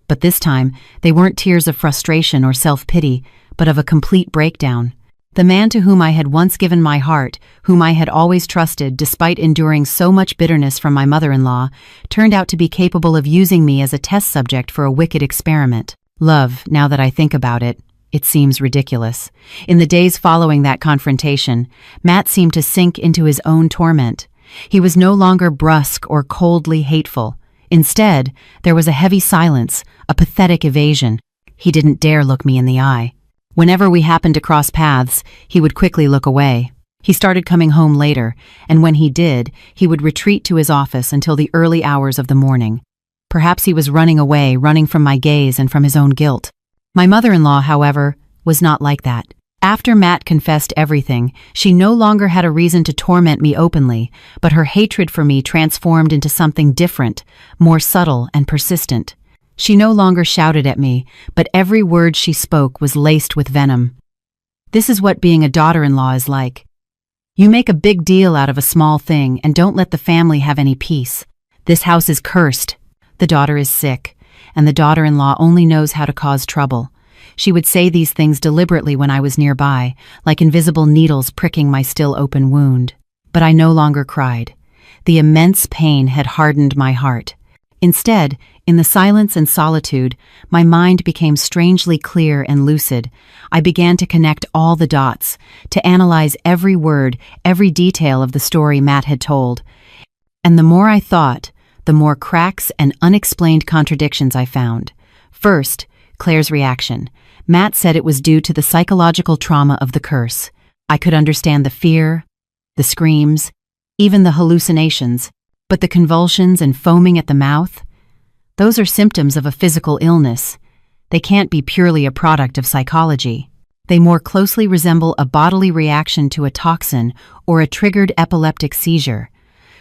But this time, they weren't tears of frustration or self-pity, but of a complete breakdown. The man to whom I had once given my heart, whom I had always trusted despite enduring so much bitterness from my mother-in-law, turned out to be capable of using me as a test subject for a wicked experiment. Love, now that I think about it, it seems ridiculous. In the days following that confrontation, Matt seemed to sink into his own torment. He was no longer brusque or coldly hateful. Instead, there was a heavy silence, a pathetic evasion. He didn't dare look me in the eye. Whenever we happened to cross paths, he would quickly look away. He started coming home later, and when he did, he would retreat to his office until the early hours of the morning. Perhaps he was running away, running from my gaze and from his own guilt. My mother-in-law, however, was not like that. After Matt confessed everything, she no longer had a reason to torment me openly, but her hatred for me transformed into something different, more subtle and persistent. She no longer shouted at me, but every word she spoke was laced with venom. This is what being a daughter-in-law is like. You make a big deal out of a small thing and don't let the family have any peace. This house is cursed. The daughter is sick, and the daughter-in-law only knows how to cause trouble. She would say these things deliberately when I was nearby, like invisible needles pricking my still open wound. But I no longer cried. The immense pain had hardened my heart. Instead, in the silence and solitude, my mind became strangely clear and lucid. I began to connect all the dots, to analyze every word, every detail of the story Matt had told. And the more I thought, the more cracks and unexplained contradictions I found. First, Claire's reaction. Matt said it was due to the psychological trauma of the curse. I could understand the fear, the screams, even the hallucinations, but the convulsions and foaming at the mouth? Those are symptoms of a physical illness. They can't be purely a product of psychology. They more closely resemble a bodily reaction to a toxin or a triggered epileptic seizure.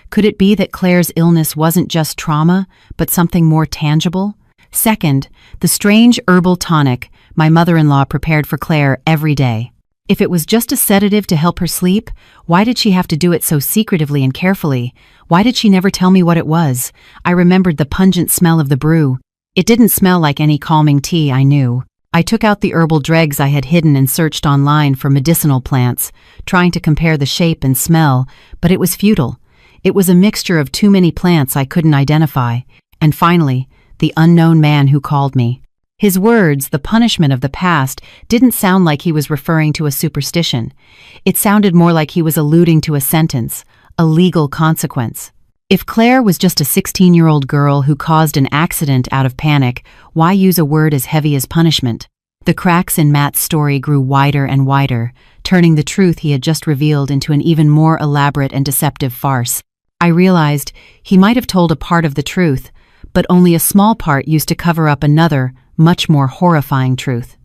Could it be that Claire's illness wasn't just trauma, but something more tangible? Second, the strange herbal tonic my mother-in-law prepared for Claire every day. If it was just a sedative to help her sleep, why did she have to do it so secretively and carefully? Why did she never tell me what it was? I remembered the pungent smell of the brew. It didn't smell like any calming tea I knew. I took out the herbal dregs I had hidden and searched online for medicinal plants, trying to compare the shape and smell, but it was futile. It was a mixture of too many plants I couldn't identify. And finally, the unknown man who called me. His words, the punishment of the past, didn't sound like he was referring to a superstition. It sounded more like he was alluding to a sentence, a legal consequence. If Claire was just a 16-year-old girl who caused an accident out of panic, why use a word as heavy as punishment? The cracks in Matt's story grew wider and wider, turning the truth he had just revealed into an even more elaborate and deceptive farce. I realized he might have told a part of the truth, but only a small part used to cover up another, much more horrifying truth.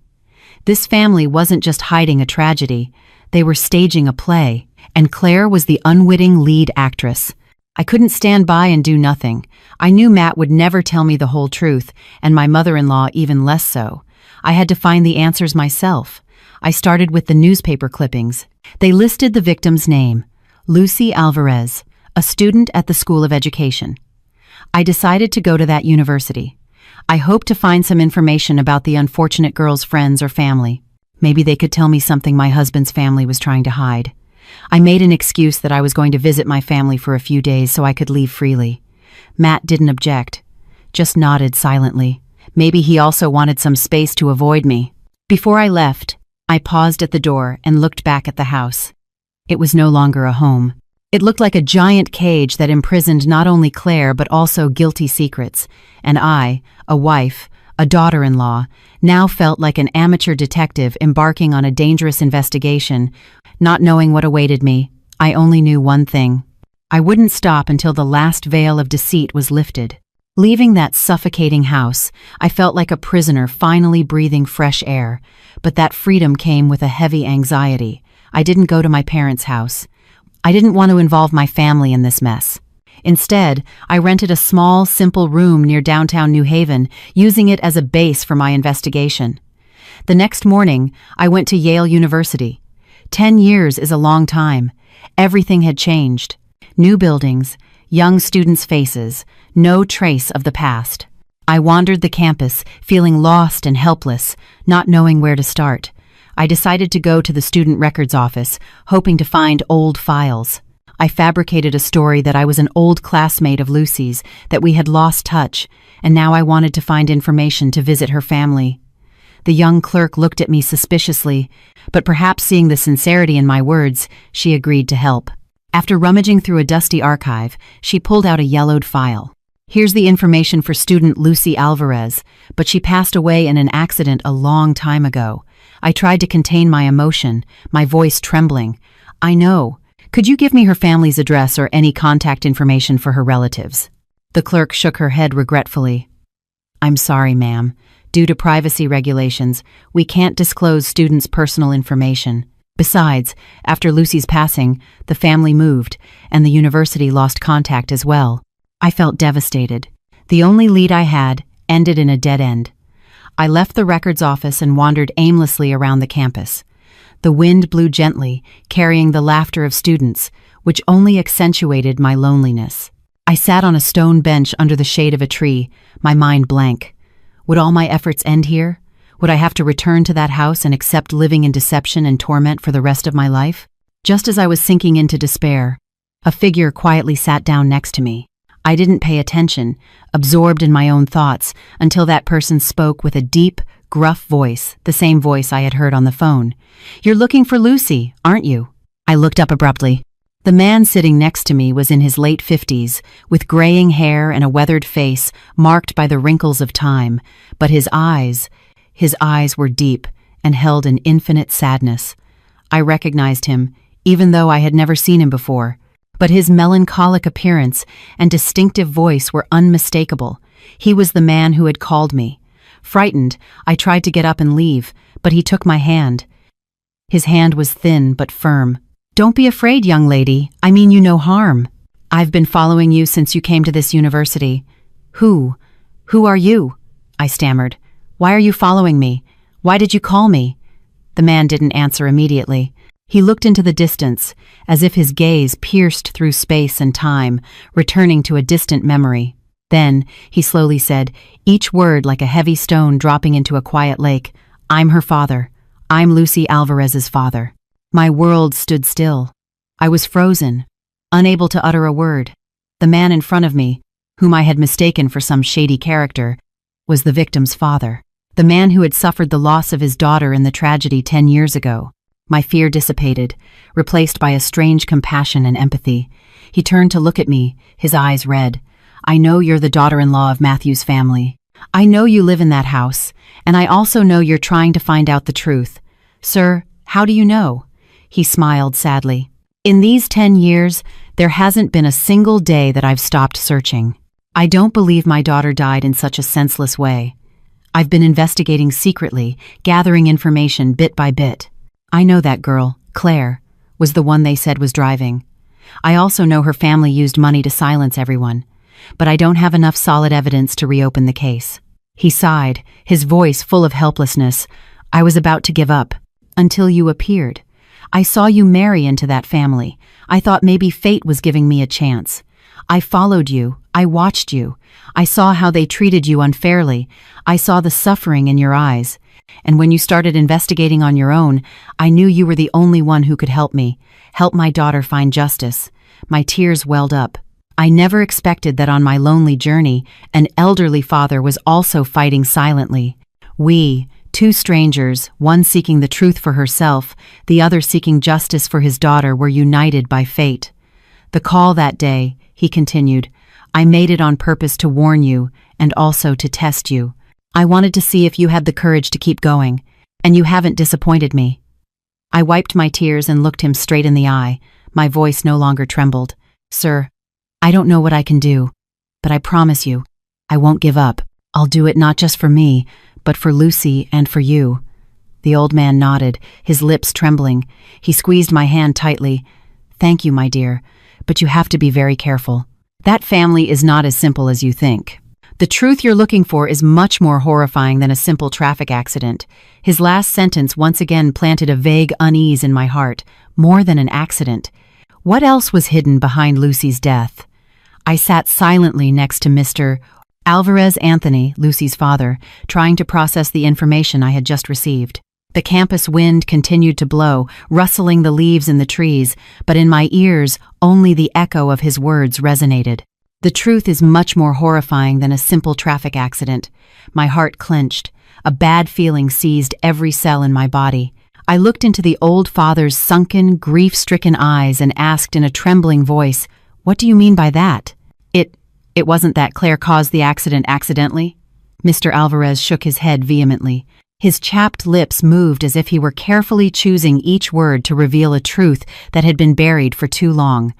This family wasn't just hiding a tragedy, they were staging a play, and Claire was the unwitting lead actress. I couldn't stand by and do nothing. I knew Matt would never tell me the whole truth, and my mother-in-law even less so. I had to find the answers myself. I started with the newspaper clippings. They listed the victim's name, Lucy Alvarez, a student at the School of Education. I decided to go to that university. I hoped to find some information about the unfortunate girl's friends or family. Maybe they could tell me something my husband's family was trying to hide. I made an excuse that I was going to visit my family for a few days so I could leave freely. Matt didn't object, just nodded silently. Maybe he also wanted some space to avoid me. Before I left, I paused at the door and looked back at the house. It was no longer a home. It looked like a giant cage that imprisoned not only Claire but also guilty secrets, and I, a wife, a daughter-in-law, now felt like an amateur detective embarking on a dangerous investigation. Not knowing what awaited me, I only knew one thing. I wouldn't stop until the last veil of deceit was lifted. Leaving that suffocating house, I felt like a prisoner finally breathing fresh air, but that freedom came with a heavy anxiety. I didn't go to my parents' house. I didn't want to involve my family in this mess. Instead, I rented a small, simple room near downtown New Haven, using it as a base for my investigation. The next morning, I went to Yale University. 10 years is a long time. Everything had changed. New buildings, young students' faces, no trace of the past. I wandered the campus, feeling lost and helpless, not knowing where to start. I decided to go to the student records office, hoping to find old files. I fabricated a story that I was an old classmate of Lucy's, that we had lost touch, and now I wanted to find information to visit her family. The young clerk looked at me suspiciously, but perhaps seeing the sincerity in my words, she agreed to help. After rummaging through a dusty archive, she pulled out a yellowed file. Here's the information for student Lucy Alvarez, but she passed away in an accident a long time ago. I tried to contain my emotion, my voice trembling. I know. Could you give me her family's address or any contact information for her relatives? The clerk shook her head regretfully. I'm sorry, ma'am. Due to privacy regulations, we can't disclose students' personal information. Besides, after Lucy's passing, the family moved, and the university lost contact as well. I felt devastated. The only lead I had ended in a dead end. I left the records office and wandered aimlessly around the campus. The wind blew gently, carrying the laughter of students, which only accentuated my loneliness. I sat on a stone bench under the shade of a tree, my mind blank. Would all my efforts end here? Would I have to return to that house and accept living in deception and torment for the rest of my life? Just as I was sinking into despair, a figure quietly sat down next to me. I didn't pay attention, absorbed in my own thoughts, until that person spoke with a deep, gruff voice, the same voice I had heard on the phone. "You're looking for Lucy, aren't you?" I looked up abruptly. The man sitting next to me was in his late 50s, with graying hair and a weathered face marked by the wrinkles of time, but his eyes were deep and held an infinite sadness. I recognized him, even though I had never seen him before, but his melancholic appearance and distinctive voice were unmistakable. He was the man who had called me. Frightened, I tried to get up and leave, but he took my hand. His hand was thin but firm. "Don't be afraid, young lady. I mean you no harm. I've been following you since you came to this university." Who are you?" I stammered. "Why are you following me? Why did you call me?" The man didn't answer immediately. He looked into the distance, as if his gaze pierced through space and time, returning to a distant memory. Then, he slowly said, each word like a heavy stone dropping into a quiet lake, "I'm her father. I'm Lucy Alvarez's father." My world stood still. I was frozen, unable to utter a word. The man in front of me, whom I had mistaken for some shady character, was the victim's father. The man who had suffered the loss of his daughter in the tragedy 10 years ago. My fear dissipated, replaced by a strange compassion and empathy. He turned to look at me, his eyes red. "I know you're the daughter-in-law of Matthew's family. I know you live in that house, and I also know you're trying to find out the truth. Sir, how do you know?" He smiled sadly. "In these 10 years, there hasn't been a single day that I've stopped searching. I don't believe my daughter died in such a senseless way. I've been investigating secretly, gathering information bit by bit. I know that girl, Claire, was the one they said was driving. I also know her family used money to silence everyone, but I don't have enough solid evidence to reopen the case." He sighed, his voice full of helplessness. "I was about to give up, until you appeared. I saw you marry into that family. I thought maybe fate was giving me a chance. I followed you, I watched you. I saw how they treated you unfairly. I saw the suffering in your eyes. And when you started investigating on your own, I knew you were the only one who could help me, help my daughter find justice." My tears welled up. I never expected that on my lonely journey, an elderly father was also fighting silently. We, two strangers, one seeking the truth for herself, the other seeking justice for his daughter, were united by fate. "The call that day," he continued, "I made it on purpose to warn you and also to test you. I wanted to see if you had the courage to keep going, and you haven't disappointed me." I wiped my tears and looked him straight in the eye. My voice no longer trembled. "Sir, I don't know what I can do, but I promise you, I won't give up. I'll do it not just for me, but for Lucy and for you." The old man nodded, his lips trembling. He squeezed my hand tightly. "Thank you, my dear, but you have to be very careful. That family is not as simple as you think. The truth you're looking for is much more horrifying than a simple traffic accident." His last sentence once again planted a vague unease in my heart. More than an accident. What else was hidden behind Lucy's death? I sat silently next to Mr. Alvarez Anthony, Lucy's father, trying to process the information I had just received. The campus wind continued to blow, rustling the leaves in the trees, but in my ears, only the echo of his words resonated. The truth is much more horrifying than a simple traffic accident. My heart clenched. A bad feeling seized every cell in my body. I looked into the old father's sunken, grief-stricken eyes and asked in a trembling voice, "What do you mean by that? It wasn't that Claire caused the accident accidentally?" Mr. Alvarez shook his head vehemently. His chapped lips moved as if he were carefully choosing each word to reveal a truth that had been buried for too long.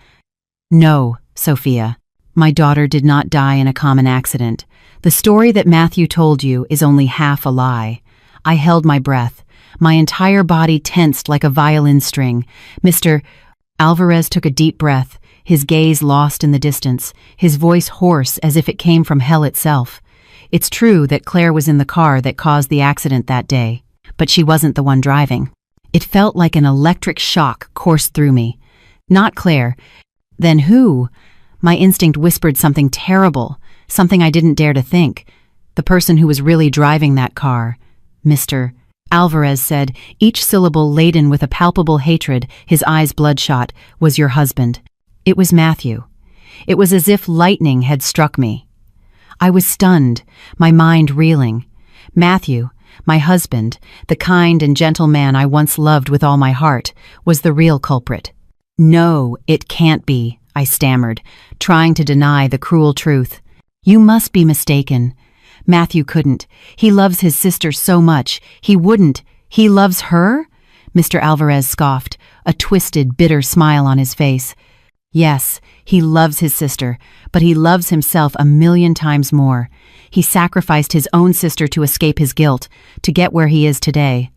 "No, Sophia. My daughter did not die in a common accident. The story that Matthew told you is only half a lie." I held my breath. My entire body tensed like a violin string. Mr. Alvarez took a deep breath, his gaze lost in the distance, his voice hoarse as if it came from hell itself. "It's true that Claire was in the car that caused the accident that day, but she wasn't the one driving. It felt like an electric shock coursed through me. Not Claire. Then who? My instinct whispered something terrible, something I didn't dare to think. The person who was really driving that car. Mr. Alvarez said, each syllable laden with a palpable hatred, his eyes bloodshot, was your husband. It was Matthew. It was as if lightning had struck me. I was stunned, my mind reeling. Matthew, my husband, the kind and gentle man I once loved with all my heart, was the real culprit. No, it can't be, I stammered, trying to deny the cruel truth. You must be mistaken. Matthew couldn't. He loves his sister so much. He wouldn't. He loves her? Mr. Alvarez scoffed, a twisted, bitter smile on his face. Yes, he loves his sister, but he loves himself 1,000,000 times more. He sacrificed his own sister to escape his guilt, to get where he is today.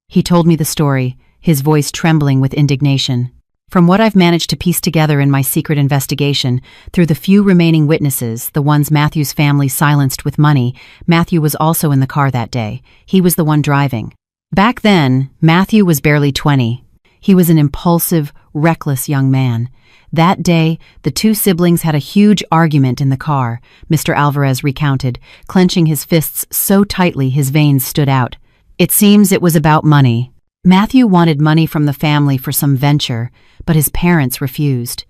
He told me the story, his voice trembling with indignation. From what I've managed to piece together in my secret investigation, through the few remaining witnesses, the ones Matthew's family silenced with money, Matthew was also in the car that day. He was the one driving. Back then, Matthew was barely 20. He was an impulsive, reckless young man. That day, the two siblings had a huge argument in the car, Mr. Alvarez recounted, clenching his fists so tightly his veins stood out. It seems it was about money. Matthew wanted money from the family for some venture, but his parents refused.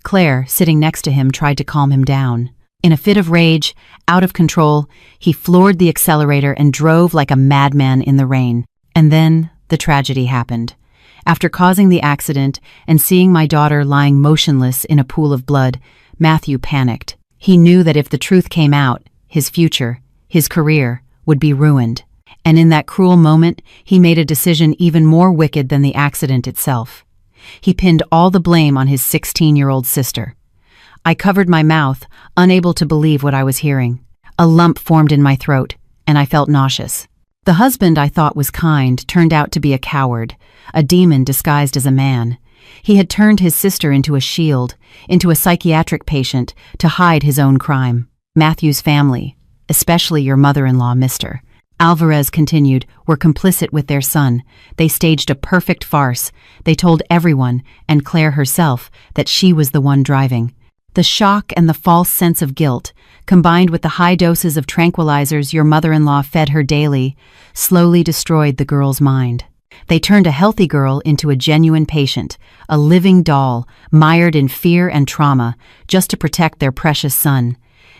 Claire, sitting next to him, tried to calm him down. In a fit of rage, out of control, he floored the accelerator and drove like a madman in the rain. And then the tragedy happened. After causing the accident and seeing my daughter lying motionless in a pool of blood, Matthew panicked. He knew that if the truth came out, his future, his career, would be ruined. And in that cruel moment, he made a decision even more wicked than the accident itself. He pinned all the blame on his 16-year-old sister. I covered my mouth, unable to believe what I was hearing. A lump formed in my throat, and I felt nauseous. The husband I thought was kind turned out to be a coward, a demon disguised as a man. He had turned his sister into a shield, into a psychiatric patient, to hide his own crime. Matthew's family, especially your mother-in-law, Mr. Alvarez continued, were complicit with their son. They staged a perfect farce. They told everyone, and Claire herself, that she was the one driving. The shock and the false sense of guilt, combined with the high doses of tranquilizers your mother-in-law fed her daily, slowly destroyed the girl's mind. They turned a healthy girl into a genuine patient, a living doll, mired in fear and trauma, just to protect their precious son.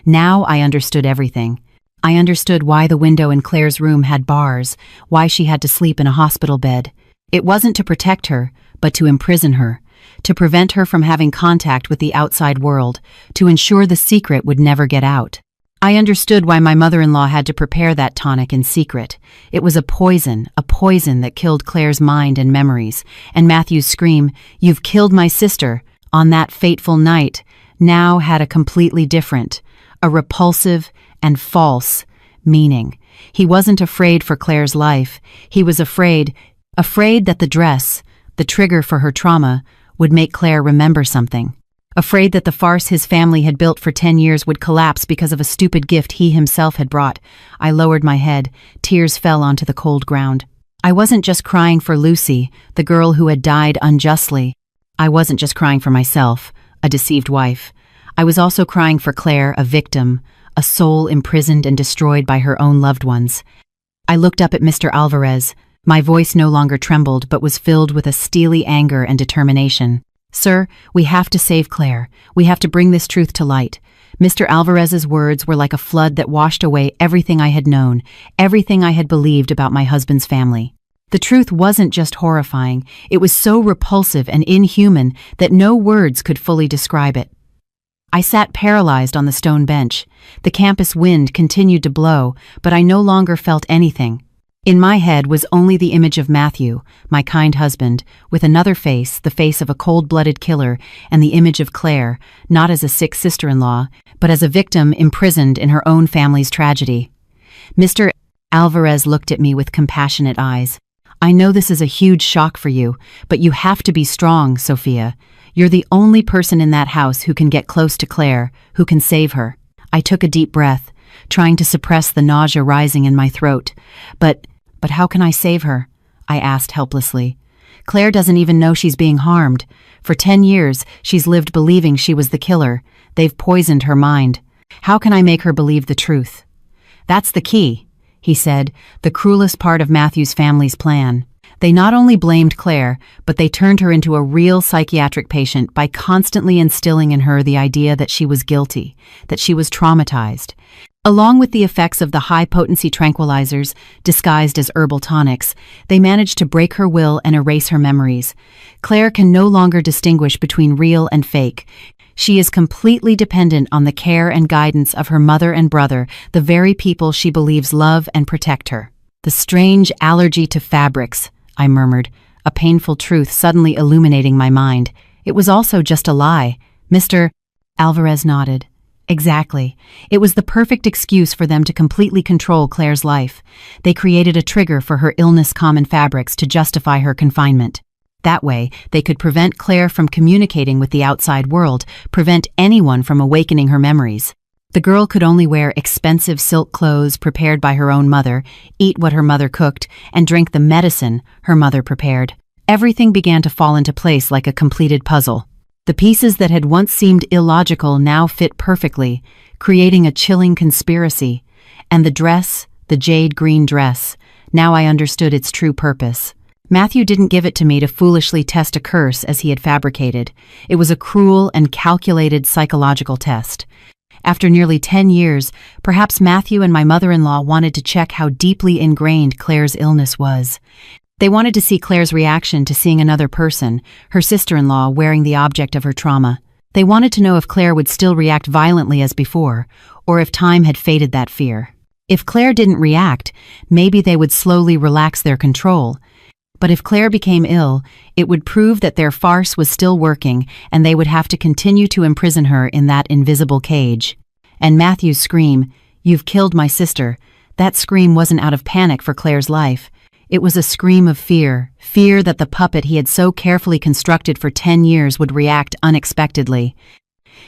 Now I understood everything. I understood why the window in Claire's room had bars, why she had to sleep in a hospital bed. It wasn't to protect her, but to imprison her, to prevent her from having contact with the outside world, to ensure the secret would never get out. I understood why my mother-in-law had to prepare that tonic in secret. It was a poison that killed Claire's mind and memories, and Matthew's scream, "You've killed my sister," on that fateful night, now had a completely different, a repulsive and false meaning. He wasn't afraid for Claire's life. He was afraid that the dress, the trigger for her trauma, would make Claire remember something. Afraid that the farce his family had built for 10 years would collapse because of a stupid gift he himself had brought. I lowered my head. Tears fell onto the cold ground. I wasn't just crying for Lucy, the girl who had died unjustly. I wasn't just crying for myself, a deceived wife. I was also crying for Claire, a victim, a soul imprisoned and destroyed by her own loved ones. I looked up at Mr. Alvarez. My voice no longer trembled, but was filled with a steely anger and determination. "Sir, we have to save Claire. We have to bring this truth to light." Mr. Alvarez's words were like a flood that washed away everything I had known, everything I had believed about my husband's family. The truth wasn't just horrifying, it was so repulsive and inhuman that no words could fully describe it. I sat paralyzed on the stone bench. The campus wind continued to blow, but I no longer felt anything. In my head was only the image of Matthew, my kind husband, with another face, the face of a cold-blooded killer, and the image of Claire, not as a sick sister-in-law, but as a victim imprisoned in her own family's tragedy. Mr. Alvarez looked at me with compassionate eyes. "I know this is a huge shock for you, but you have to be strong, Sophia. You're the only person in that house who can get close to Claire, who can save her." I took a deep breath, trying to suppress the nausea rising in my throat. But how can I save her?" I asked helplessly. Claire doesn't even know she's being harmed. For 10 years, she's lived believing she was the killer. They've poisoned her mind. How can I make her believe the truth? That's the key, he said, the cruelest part of Matthew's family's plan. They not only blamed Claire, but they turned her into a real psychiatric patient by constantly instilling in her the idea that she was guilty, that she was traumatized. Along with the effects of the high-potency tranquilizers, disguised as herbal tonics, they managed to break her will and erase her memories. Claire can no longer distinguish between real and fake. She is completely dependent on the care and guidance of her mother and brother, the very people she believes love and protect her. The strange allergy to fabrics, I murmured, a painful truth suddenly illuminating my mind. It was also just a lie. Mr. Alvarez nodded. Exactly. It was the perfect excuse for them to completely control Claire's life. They created a trigger for her illness-common fabrics to justify her confinement. That way, they could prevent Claire from communicating with the outside world, prevent anyone from awakening her memories. The girl could only wear expensive silk clothes prepared by her own mother, eat what her mother cooked, and drink the medicine her mother prepared. Everything began to fall into place like a completed puzzle. The pieces that had once seemed illogical now fit perfectly, creating a chilling conspiracy. And the dress, the jade green dress, now I understood its true purpose. Matthew didn't give it to me to foolishly test a curse as he had fabricated. It was a cruel and calculated psychological test. After nearly 10 years, perhaps Matthew and my mother-in-law wanted to check how deeply ingrained Claire's illness was. They wanted to see Claire's reaction to seeing another person, her sister-in-law, wearing the object of her trauma. They wanted to know if Claire would still react violently as before, or if time had faded that fear. If Claire didn't react, maybe they would slowly relax their control. But if Claire became ill, it would prove that their farce was still working and they would have to continue to imprison her in that invisible cage. And Matthew's scream, "You've killed my sister," that scream wasn't out of panic for Claire's life. It was a scream of fear that the puppet he had so carefully constructed for 10 years would react unexpectedly.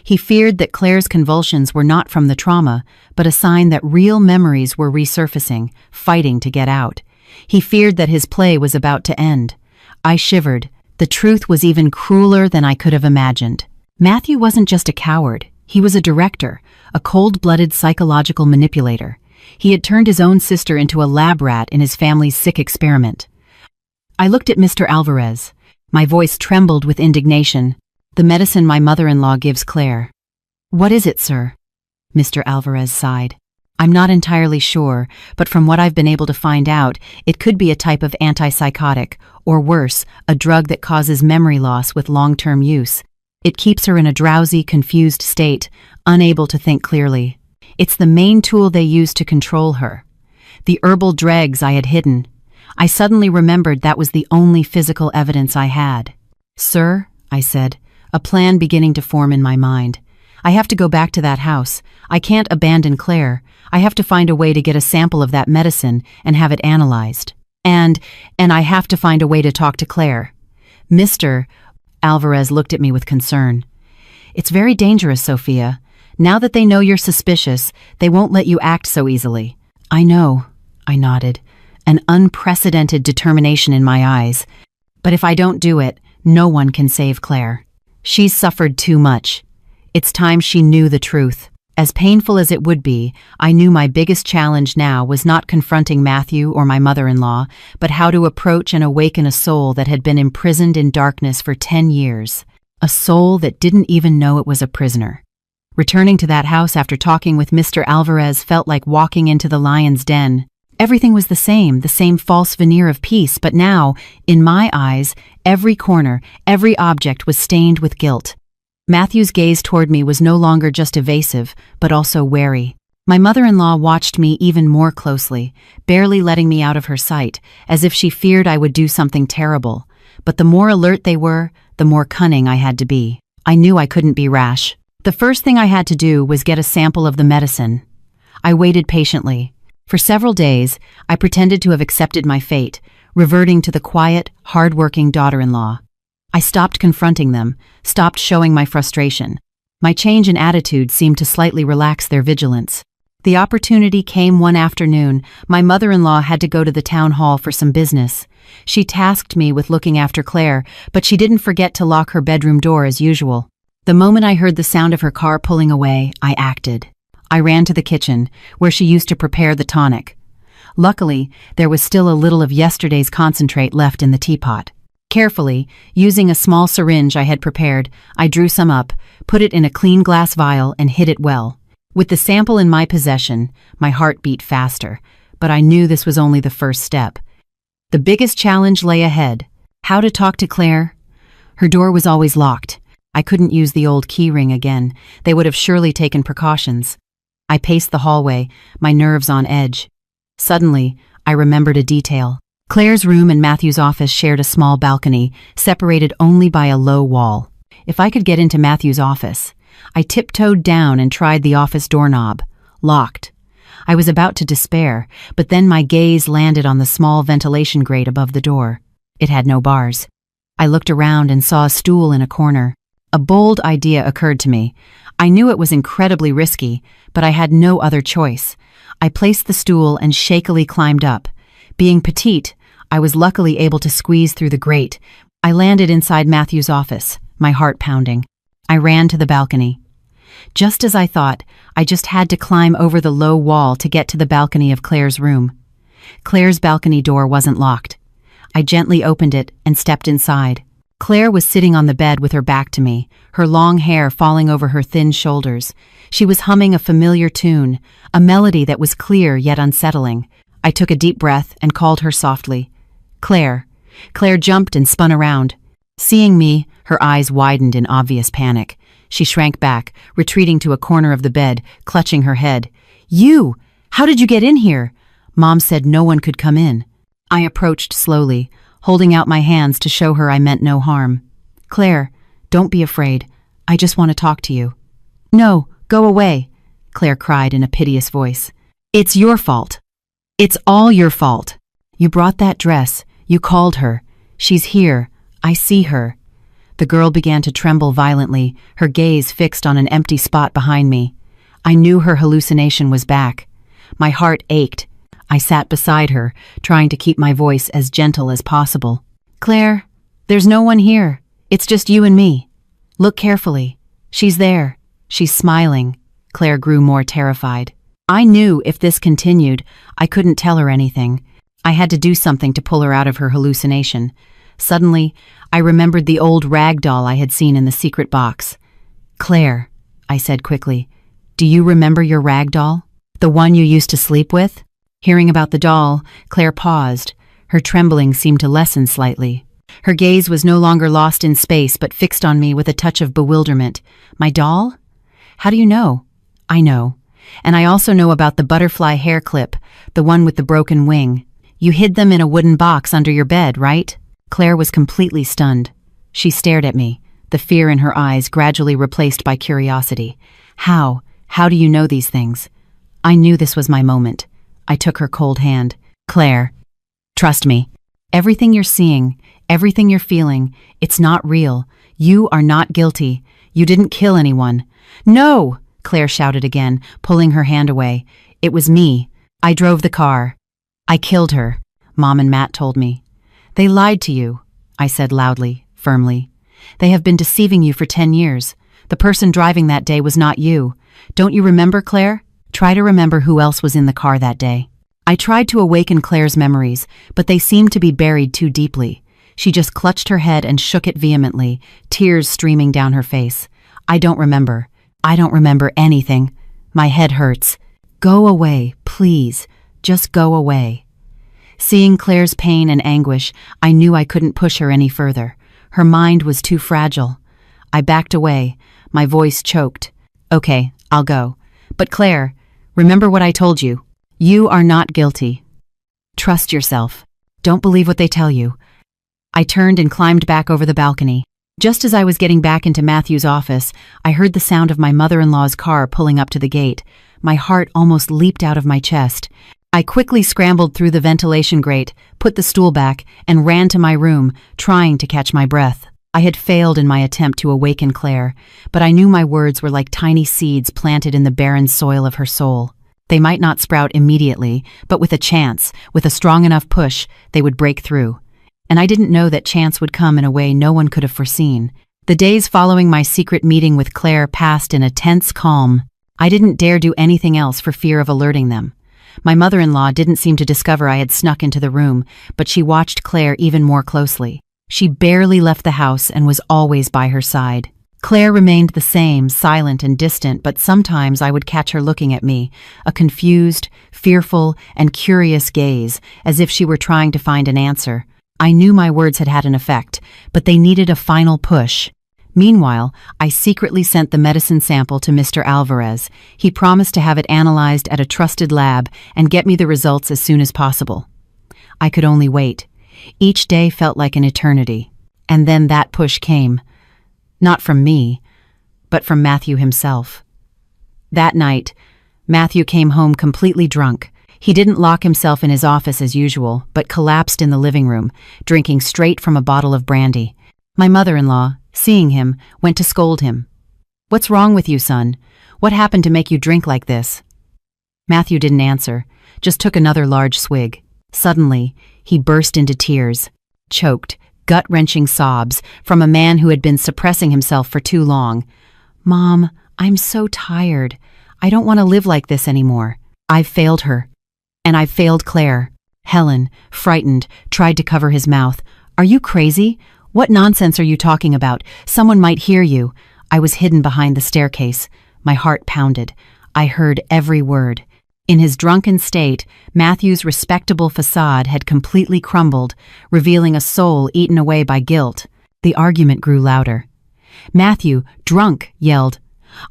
He feared that Claire's convulsions were not from the trauma, but a sign that real memories were resurfacing, fighting to get out. He feared that his play was about to end. I shivered. The truth was even crueler than I could have imagined. Matthew wasn't just a coward. He was a director, a cold-blooded psychological manipulator. He had turned his own sister into a lab rat in his family's sick experiment. I looked at Mr. Alvarez. My voice trembled with indignation. "The medicine my mother-in-law gives Claire." "What is it, sir?" Mr. Alvarez sighed. "I'm not entirely sure, but from what I've been able to find out, it could be a type of antipsychotic, or worse, a drug that causes memory loss with long-term use. It keeps her in a drowsy, confused state, unable to think clearly. It's the main tool they use to control her. The herbal dregs I had hidden. I suddenly remembered that was the only physical evidence I had. "Sir," I said, a plan beginning to form in my mind. "I have to go back to that house. I can't abandon Claire. I have to find a way to get a sample of that medicine and have it analyzed. And I have to find a way to talk to Claire." Mr. Alvarez looked at me with concern. "It's very dangerous, Sophia. Now that they know you're suspicious, they won't let you act so easily." "I know," I nodded, an unprecedented determination in my eyes. "But if I don't do it, no one can save Claire. She's suffered too much. It's time she knew the truth." As painful as it would be, I knew my biggest challenge now was not confronting Matthew or my mother-in-law, but how to approach and awaken a soul that had been imprisoned in darkness for 10 years. A soul that didn't even know it was a prisoner. Returning to that house after talking with Mr. Alvarez felt like walking into the lion's den. Everything was the same false veneer of peace, but now, in my eyes, every corner, every object was stained with guilt. Matthew's gaze toward me was no longer just evasive, but also wary. My mother-in-law watched me even more closely, barely letting me out of her sight, as if she feared I would do something terrible. But the more alert they were, the more cunning I had to be. I knew I couldn't be rash. The first thing I had to do was get a sample of the medicine. I waited patiently. For several days, I pretended to have accepted my fate, reverting to the quiet, hard-working daughter-in-law. I stopped confronting them, stopped showing my frustration. My change in attitude seemed to slightly relax their vigilance. The opportunity came one afternoon. My mother-in-law had to go to the town hall for some business. She tasked me with looking after Claire, but she didn't forget to lock her bedroom door as usual. The moment I heard the sound of her car pulling away, I acted. I ran to the kitchen, where she used to prepare the tonic. Luckily, there was still a little of yesterday's concentrate left in the teapot. Carefully, using a small syringe I had prepared, I drew some up, put it in a clean glass vial, and hid it well. With the sample in my possession, my heart beat faster, but I knew this was only the first step. The biggest challenge lay ahead. How to talk to Claire? Her door was always locked. I couldn't use the old key ring again. They would have surely taken precautions. I paced the hallway, my nerves on edge. Suddenly, I remembered a detail. Claire's room and Matthew's office shared a small balcony, separated only by a low wall. If I could get into Matthew's office, I tiptoed down and tried the office doorknob. Locked. I was about to despair, but then my gaze landed on the small ventilation grate above the door. It had no bars. I looked around and saw a stool in a corner. A bold idea occurred to me. I knew it was incredibly risky, but I had no other choice. I placed the stool and shakily climbed up. Being petite, I was luckily able to squeeze through the grate. I landed inside Matthew's office, my heart pounding. I ran to the balcony. Just as I thought, I just had to climb over the low wall to get to the balcony of Claire's room. Claire's balcony door wasn't locked. I gently opened it and stepped inside. Claire was sitting on the bed with her back to me, her long hair falling over her thin shoulders. She was humming a familiar tune, a melody that was clear yet unsettling. I took a deep breath and called her softly. Claire. Claire jumped and spun around. Seeing me, her eyes widened in obvious panic. She shrank back, retreating to a corner of the bed, clutching her head. You! How did you get in here? Mom said no one could come in. I approached slowly, holding out my hands to show her I meant no harm. Claire, don't be afraid. I just want to talk to you. No, go away, Claire cried in a piteous voice. It's your fault. It's all your fault. You brought that dress. You called her. She's here. I see her. The girl began to tremble violently, her gaze fixed on an empty spot behind me. I knew her hallucination was back. My heart ached. I sat beside her, trying to keep my voice as gentle as possible. Claire, there's no one here. It's just you and me. Look carefully. She's there. She's smiling. Claire grew more terrified. I knew if this continued, I couldn't tell her anything. I had to do something to pull her out of her hallucination. Suddenly, I remembered the old rag doll I had seen in the secret box. Claire, I said quickly, do you remember your rag doll? The one you used to sleep with? Hearing about the doll, Claire paused. Her trembling seemed to lessen slightly. Her gaze was no longer lost in space but fixed on me with a touch of bewilderment. My doll? How do you know? I know. And I also know about the butterfly hair clip, the one with the broken wing. You hid them in a wooden box under your bed, right? Claire was completely stunned. She stared at me, the fear in her eyes gradually replaced by curiosity. How? How do you know these things? I knew this was my moment. I took her cold hand. Claire, trust me. Everything you're seeing, everything you're feeling, it's not real. You are not guilty. You didn't kill anyone. No! Claire shouted again, pulling her hand away. It was me. I drove the car. I killed her, Mom and Matt told me. They lied to you, I said loudly, firmly. They have been deceiving you for 10 years. The person driving that day was not you. Don't you remember, Claire? Try to remember who else was in the car that day. I tried to awaken Claire's memories, but they seemed to be buried too deeply. She just clutched her head and shook it vehemently, tears streaming down her face. I don't remember. I don't remember anything. My head hurts. Go away, please. Just go away. Seeing Claire's pain and anguish, I knew I couldn't push her any further. Her mind was too fragile. I backed away, my voice choked. Okay, I'll go. But Claire, remember what I told you. You are not guilty. Trust yourself. Don't believe what they tell you. I turned and climbed back over the balcony. Just as I was getting back into Matthew's office, I heard the sound of my mother-in-law's car pulling up to the gate. My heart almost leaped out of my chest. I quickly scrambled through the ventilation grate, put the stool back, and ran to my room, trying to catch my breath. I had failed in my attempt to awaken Claire, but I knew my words were like tiny seeds planted in the barren soil of her soul. They might not sprout immediately, but with a chance, with a strong enough push, they would break through. And I didn't know that chance would come in a way no one could have foreseen. The days following my secret meeting with Claire passed in a tense calm. I didn't dare do anything else for fear of alerting them. My mother-in-law didn't seem to discover I had snuck into the room, but she watched Claire even more closely. She barely left the house and was always by her side. Claire remained the same, silent and distant, but sometimes I would catch her looking at me, a confused, fearful, and curious gaze, as if she were trying to find an answer. I knew my words had had an effect, but they needed a final push. Meanwhile, I secretly sent the medicine sample to Mr. Alvarez. He promised to have it analyzed at a trusted lab and get me the results as soon as possible. I could only wait. Each day felt like an eternity. And then that push came. Not from me, but from Matthew himself. That night, Matthew came home completely drunk. He didn't lock himself in his office as usual, but collapsed in the living room, drinking straight from a bottle of brandy. My mother-in-law, seeing him, went to scold him. "What's wrong with you, son? What happened to make you drink like this?" Matthew didn't answer, just took another large swig. Suddenly, he burst into tears, choked, gut-wrenching sobs from a man who had been suppressing himself for too long. "Mom, I'm so tired. I don't want to live like this anymore. I've failed her. And I've failed Claire." Helen, frightened, tried to cover his mouth. "Are you crazy? What nonsense are you talking about? Someone might hear you." I was hidden behind the staircase. My heart pounded. I heard every word. In his drunken state, Matthew's respectable facade had completely crumbled, revealing a soul eaten away by guilt. The argument grew louder. Matthew, drunk, yelled,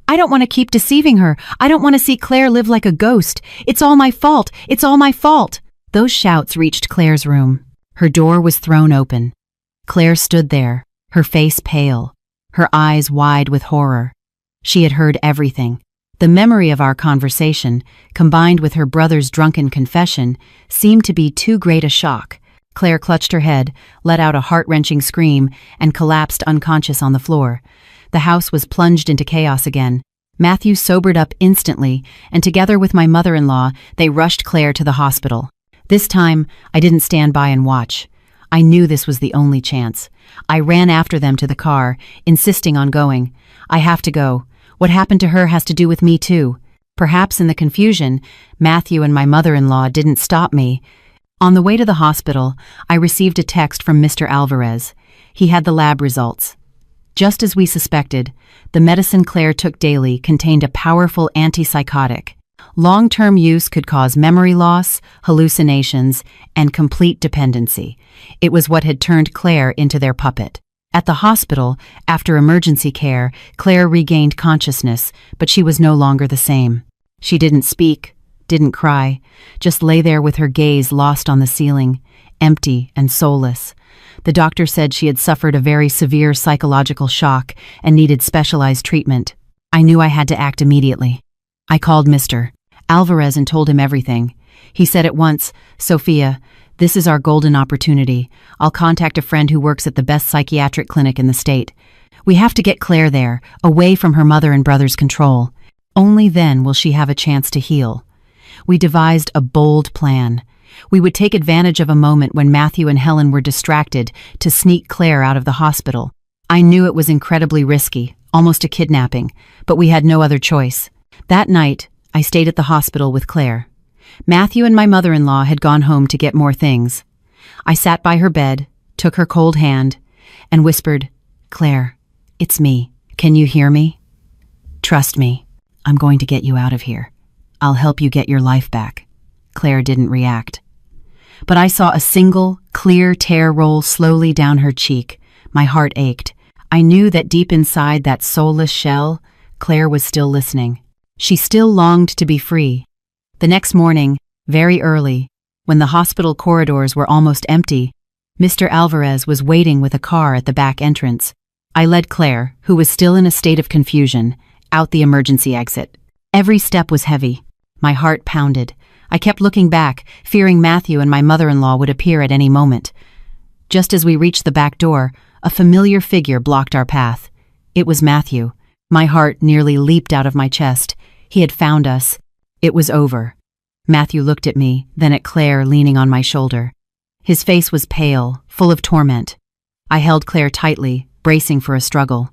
"I don't want to keep deceiving her. I don't want to see Claire live like a ghost. It's all my fault. It's all my fault." Those shouts reached Claire's room. Her door was thrown open. Claire stood there, her face pale, her eyes wide with horror. She had heard everything. The memory of our conversation, combined with her brother's drunken confession, seemed to be too great a shock. Claire clutched her head, let out a heart-wrenching scream, and collapsed unconscious on the floor. The house was plunged into chaos again. Matthew sobered up instantly, and together with my mother-in-law, they rushed Claire to the hospital. This time, I didn't stand by and watch. I knew this was the only chance. I ran after them to the car, insisting on going. "I have to go. What happened to her has to do with me too." Perhaps in the confusion, Matthew and my mother-in-law didn't stop me. On the way to the hospital, I received a text from Mr. Alvarez. He had the lab results. Just as we suspected, the medicine Claire took daily contained a powerful antipsychotic. Long-term use could cause memory loss, hallucinations, and complete dependency. It was what had turned Claire into their puppet. At the hospital, after emergency care, Claire regained consciousness, but she was no longer the same. She didn't speak, didn't cry, just lay there with her gaze lost on the ceiling, empty and soulless. The doctor said she had suffered a very severe psychological shock and needed specialized treatment. I knew I had to act immediately. I called Mr. Alvarez and told him everything. He said at once, "Sophia, this is our golden opportunity. I'll contact a friend who works at the best psychiatric clinic in the state. We have to get Claire there, away from her mother and brother's control. Only then will she have a chance to heal." We devised a bold plan. We would take advantage of a moment when Matthew and Helen were distracted to sneak Claire out of the hospital. I knew it was incredibly risky, almost a kidnapping, but we had no other choice. That night, I stayed at the hospital with Claire. Matthew and my mother-in-law had gone home to get more things. I sat by her bed, took her cold hand, and whispered, "Claire, it's me. Can you hear me? Trust me. I'm going to get you out of here. I'll help you get your life back." Claire didn't react. But I saw a single, clear tear roll slowly down her cheek. My heart ached. I knew that deep inside that soulless shell, Claire was still listening. She still longed to be free. The next morning, very early, when the hospital corridors were almost empty, Mr. Alvarez was waiting with a car at the back entrance. I led Claire, who was still in a state of confusion, out the emergency exit. Every step was heavy. My heart pounded. I kept looking back, fearing Matthew and my mother-in-law would appear at any moment. Just as we reached the back door, a familiar figure blocked our path. It was Matthew. My heart nearly leaped out of my chest. He had found us. It was over. Matthew looked at me, then at Claire leaning on my shoulder. His face was pale, full of torment. I held Claire tightly, bracing for a struggle.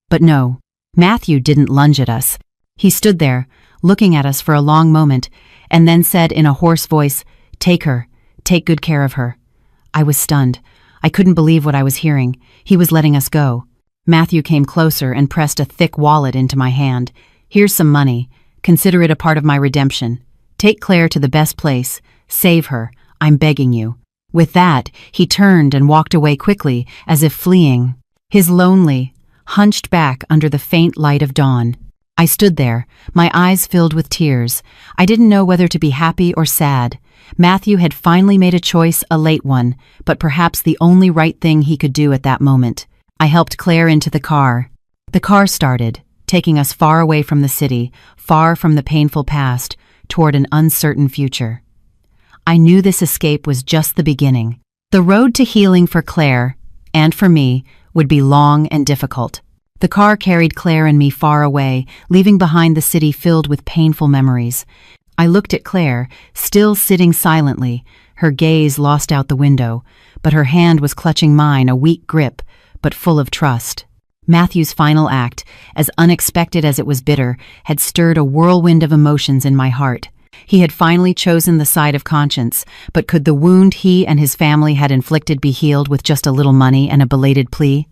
But no, Matthew didn't lunge at us. He stood there, looking at us for a long moment, and then said in a hoarse voice, "Take her. Take good care of her." I was stunned. I couldn't believe what I was hearing. He was letting us go. Matthew came closer and pressed a thick wallet into my hand. "Here's some money. Consider it a part of my redemption. Take Claire to the best place. Save her. I'm begging you." With that, he turned and walked away quickly, as if fleeing. His lonely, hunched back under the faint light of dawn. I stood there, my eyes filled with tears. I didn't know whether to be happy or sad. Matthew had finally made a choice, a late one, but perhaps the only right thing he could do at that moment. I helped Claire into the car. The car started, taking us far away from the city, far from the painful past, toward an uncertain future. I knew this escape was just the beginning. The road to healing for Claire, and for me, would be long and difficult. The car carried Claire and me far away, leaving behind the city filled with painful memories. I looked at Claire, still sitting silently, her gaze lost out the window, but her hand was clutching mine, a weak grip, but full of trust. Matthew's final act, as unexpected as it was bitter, had stirred a whirlwind of emotions in my heart. He had finally chosen the side of conscience, but could the wound he and his family had inflicted be healed with just a little money and a belated plea?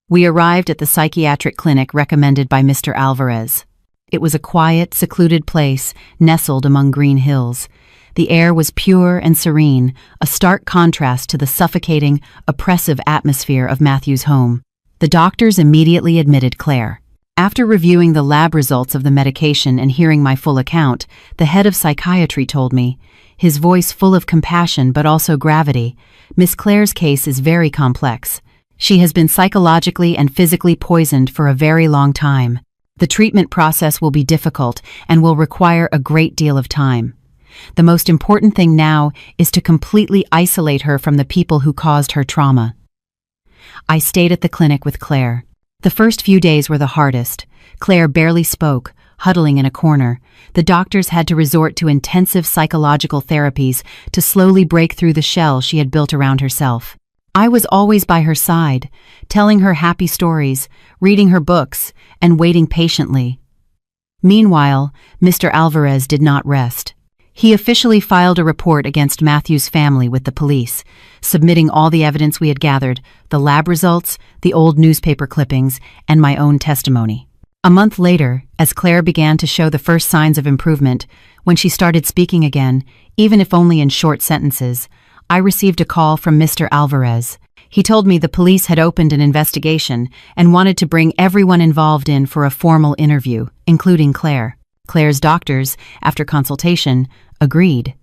We arrived at the psychiatric clinic recommended by Mr. Alvarez. It was a quiet, secluded place, nestled among green hills. The air was pure and serene, a stark contrast to the suffocating, oppressive atmosphere of Matthew's home. The doctors immediately admitted Claire. After reviewing the lab results of the medication and hearing my full account, the head of psychiatry told me, his voice full of compassion but also gravity, "Miss Claire's case is very complex. She has been psychologically and physically poisoned for a very long time. The treatment process will be difficult and will require a great deal of time. The most important thing now is to completely isolate her from the people who caused her trauma." I stayed at the clinic with Claire. The first few days were the hardest. Claire barely spoke, huddling in a corner. The doctors had to resort to intensive psychological therapies to slowly break through the shell she had built around herself. I was always by her side, telling her happy stories, reading her books, and waiting patiently. Meanwhile, Mr. Alvarez did not rest. He officially filed a report against Matthew's family with the police, submitting all the evidence we had gathered, the lab results, the old newspaper clippings, and my own testimony. A month later, as Claire began to show the first signs of improvement, when she started speaking again, even if only in short sentences, I received a call from Mr. Alvarez. He told me the police had opened an investigation and wanted to bring everyone involved in for a formal interview, including Claire. Claire's doctors, after consultation, agreed.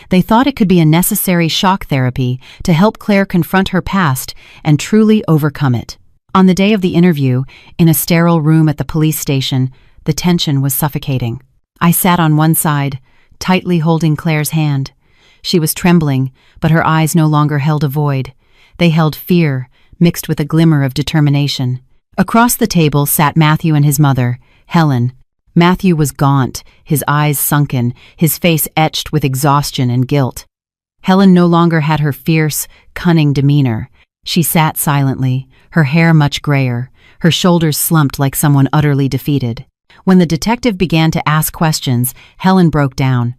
They thought it could be a necessary shock therapy to help Claire confront her past and truly overcome it. On the day of the interview, in a sterile room at the police station, the tension was suffocating. I sat on one side, tightly holding Claire's hand. She was trembling, but her eyes no longer held a void. They held fear, mixed with a glimmer of determination. Across the table sat Matthew and his mother, Helen. Matthew was gaunt, his eyes sunken, his face etched with exhaustion and guilt. Helen no longer had her fierce, cunning demeanor. She sat silently, her hair much grayer, her shoulders slumped like someone utterly defeated. When the detective began to ask questions, Helen broke down.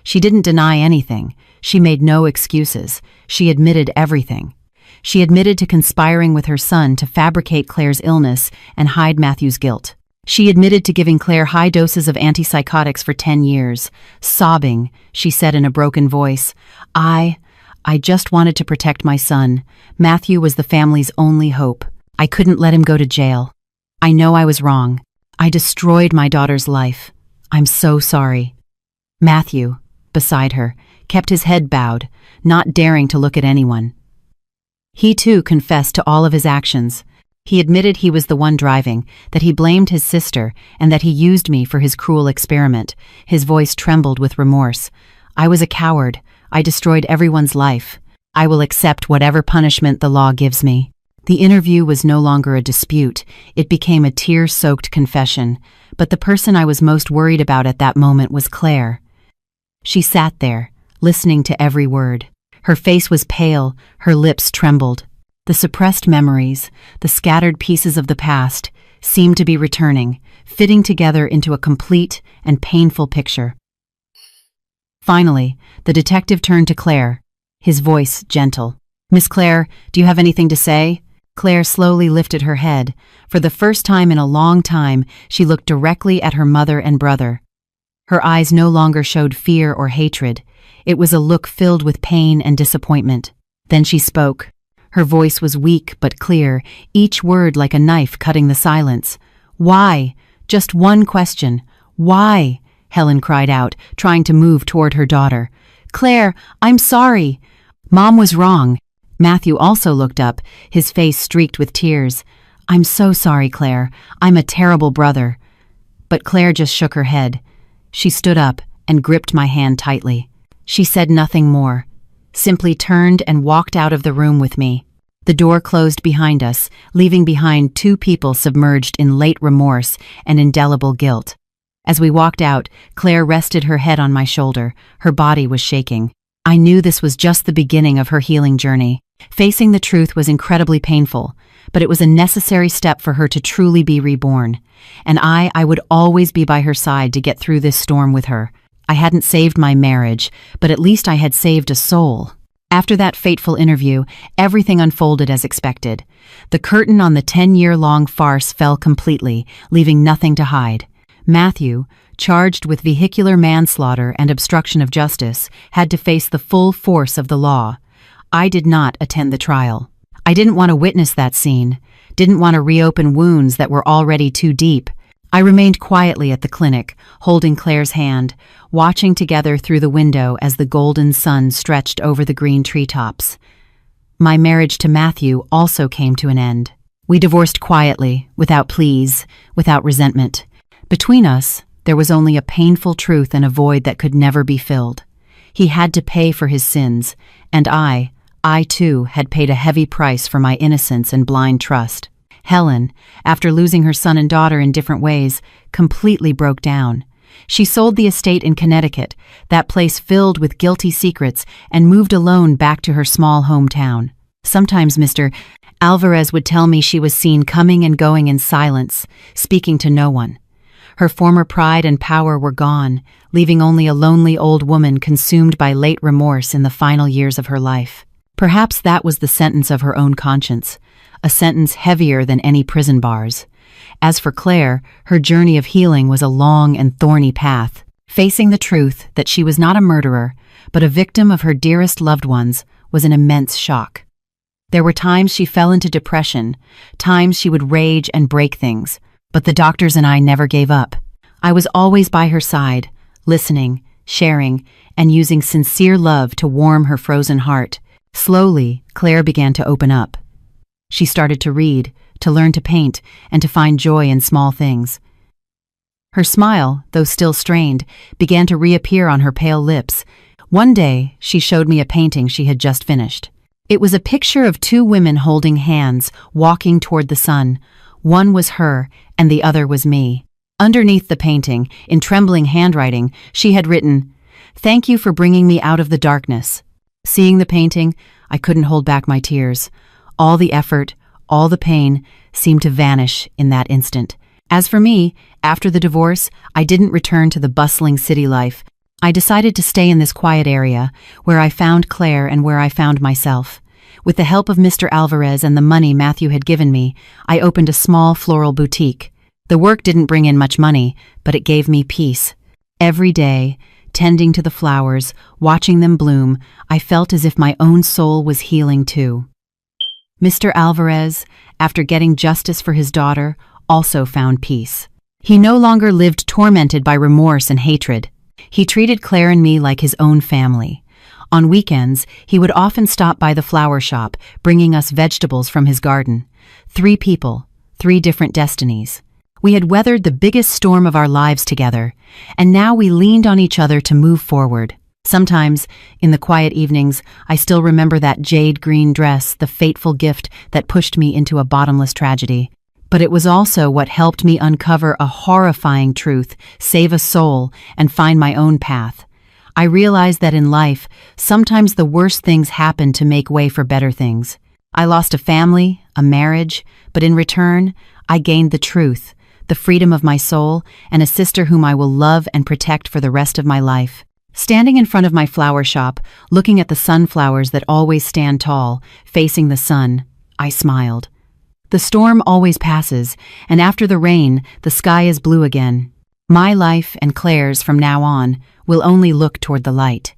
She didn't deny anything. She made no excuses. She admitted everything. She admitted to conspiring with her son to fabricate Claire's illness and hide Matthew's guilt. She admitted to giving Claire high doses of antipsychotics for 10 years. Sobbing, she said in a broken voice, I just wanted to protect my son. Matthew was the family's only hope. I couldn't let him go to jail. I know I was wrong. I destroyed my daughter's life. I'm so sorry." Matthew, beside her, kept his head bowed, not daring to look at anyone. He too confessed to all of his actions. He admitted he was the one driving, that he blamed his sister, and that he used me for his cruel experiment. His voice trembled with remorse. "I was a coward. I destroyed everyone's life. I will accept whatever punishment the law gives me." The interview was no longer a dispute, it became a tear-soaked confession, but the person I was most worried about at that moment was Claire. She sat there, listening to every word. Her face was pale, her lips trembled. The suppressed memories, the scattered pieces of the past, seemed to be returning, fitting together into a complete and painful picture. Finally, the detective turned to Claire, his voice gentle. "Miss Claire, do you have anything to say?" Claire slowly lifted her head. For the first time in a long time, she looked directly at her mother and brother. Her eyes no longer showed fear or hatred. It was a look filled with pain and disappointment. Then she spoke. Her voice was weak but clear, each word like a knife cutting the silence. "Why? Just one question. Why?" Helen cried out, trying to move toward her daughter. "Claire, I'm sorry." Mom was wrong. Matthew also looked up, his face streaked with tears. "I'm so sorry, Claire. I'm a terrible brother." But Claire just shook her head. She stood up and gripped my hand tightly. She said nothing more, simply turned and walked out of the room with me. The door closed behind us, leaving behind two people submerged in late remorse and indelible guilt. As we walked out, Claire rested her head on my shoulder. Her body was shaking. I knew this was just the beginning of her healing journey. Facing the truth was incredibly painful, but it was a necessary step for her to truly be reborn. And I would always be by her side to get through this storm with her. I hadn't saved my marriage, but at least I had saved a soul. After that fateful interview, everything unfolded as expected. The curtain on the 10-year-long farce fell completely, leaving nothing to hide. Matthew, charged with vehicular manslaughter and obstruction of justice, had to face the full force of the law. I did not attend the trial. I didn't want to witness that scene, didn't want to reopen wounds that were already too deep. I remained quietly at the clinic, holding Claire's hand, watching together through the window as the golden sun stretched over the green treetops. My marriage to Matthew also came to an end. We divorced quietly, without pleas, without resentment. Between us, there was only a painful truth and a void that could never be filled. He had to pay for his sins, and I too, had paid a heavy price for my innocence and blind trust. Helen, after losing her son and daughter in different ways, completely broke down. She sold the estate in Connecticut, that place filled with guilty secrets, and moved alone back to her small hometown. Sometimes Mr. Alvarez would tell me she was seen coming and going in silence, speaking to no one. Her former pride and power were gone, leaving only a lonely old woman consumed by late remorse in the final years of her life. Perhaps that was the sentence of her own conscience, a sentence heavier than any prison bars. As for Claire, her journey of healing was a long and thorny path. Facing the truth that she was not a murderer, but a victim of her dearest loved ones, was an immense shock. There were times she fell into depression, times she would rage and break things, but the doctors and I never gave up. I was always by her side, listening, sharing, and using sincere love to warm her frozen heart. Slowly, Claire began to open up. She started to read, to learn to paint, and to find joy in small things. Her smile, though still strained, began to reappear on her pale lips. One day, she showed me a painting she had just finished. It was a picture of two women holding hands, walking toward the sun. One was her, and the other was me. Underneath the painting, in trembling handwriting, she had written, "Thank you for bringing me out of the darkness." Seeing the painting, I couldn't hold back my tears. All the effort, all the pain, seemed to vanish in that instant. As for me, after the divorce, I didn't return to the bustling city life. I decided to stay in this quiet area, where I found Claire and where I found myself. With the help of Mr. Alvarez and the money Matthew had given me, I opened a small floral boutique. The work didn't bring in much money, but it gave me peace. Every day, tending to the flowers, watching them bloom, I felt as if my own soul was healing too. Mr. Alvarez, after getting justice for his daughter, also found peace. He no longer lived tormented by remorse and hatred. He treated Claire and me like his own family. On weekends, he would often stop by the flower shop, bringing us vegetables from his garden. 3 people, 3 different destinies. We had weathered the biggest storm of our lives together, and now we leaned on each other to move forward. Sometimes, in the quiet evenings, I still remember that jade green dress, the fateful gift that pushed me into a bottomless tragedy. But it was also what helped me uncover a horrifying truth, save a soul, and find my own path. I realized that in life, sometimes the worst things happen to make way for better things. I lost a family, a marriage, but in return, I gained the truth, the freedom of my soul, and a sister whom I will love and protect for the rest of my life. Standing in front of my flower shop, looking at the sunflowers that always stand tall, facing the sun, I smiled. The storm always passes, and after the rain, the sky is blue again. My life and Claire's from now on will only look toward the light.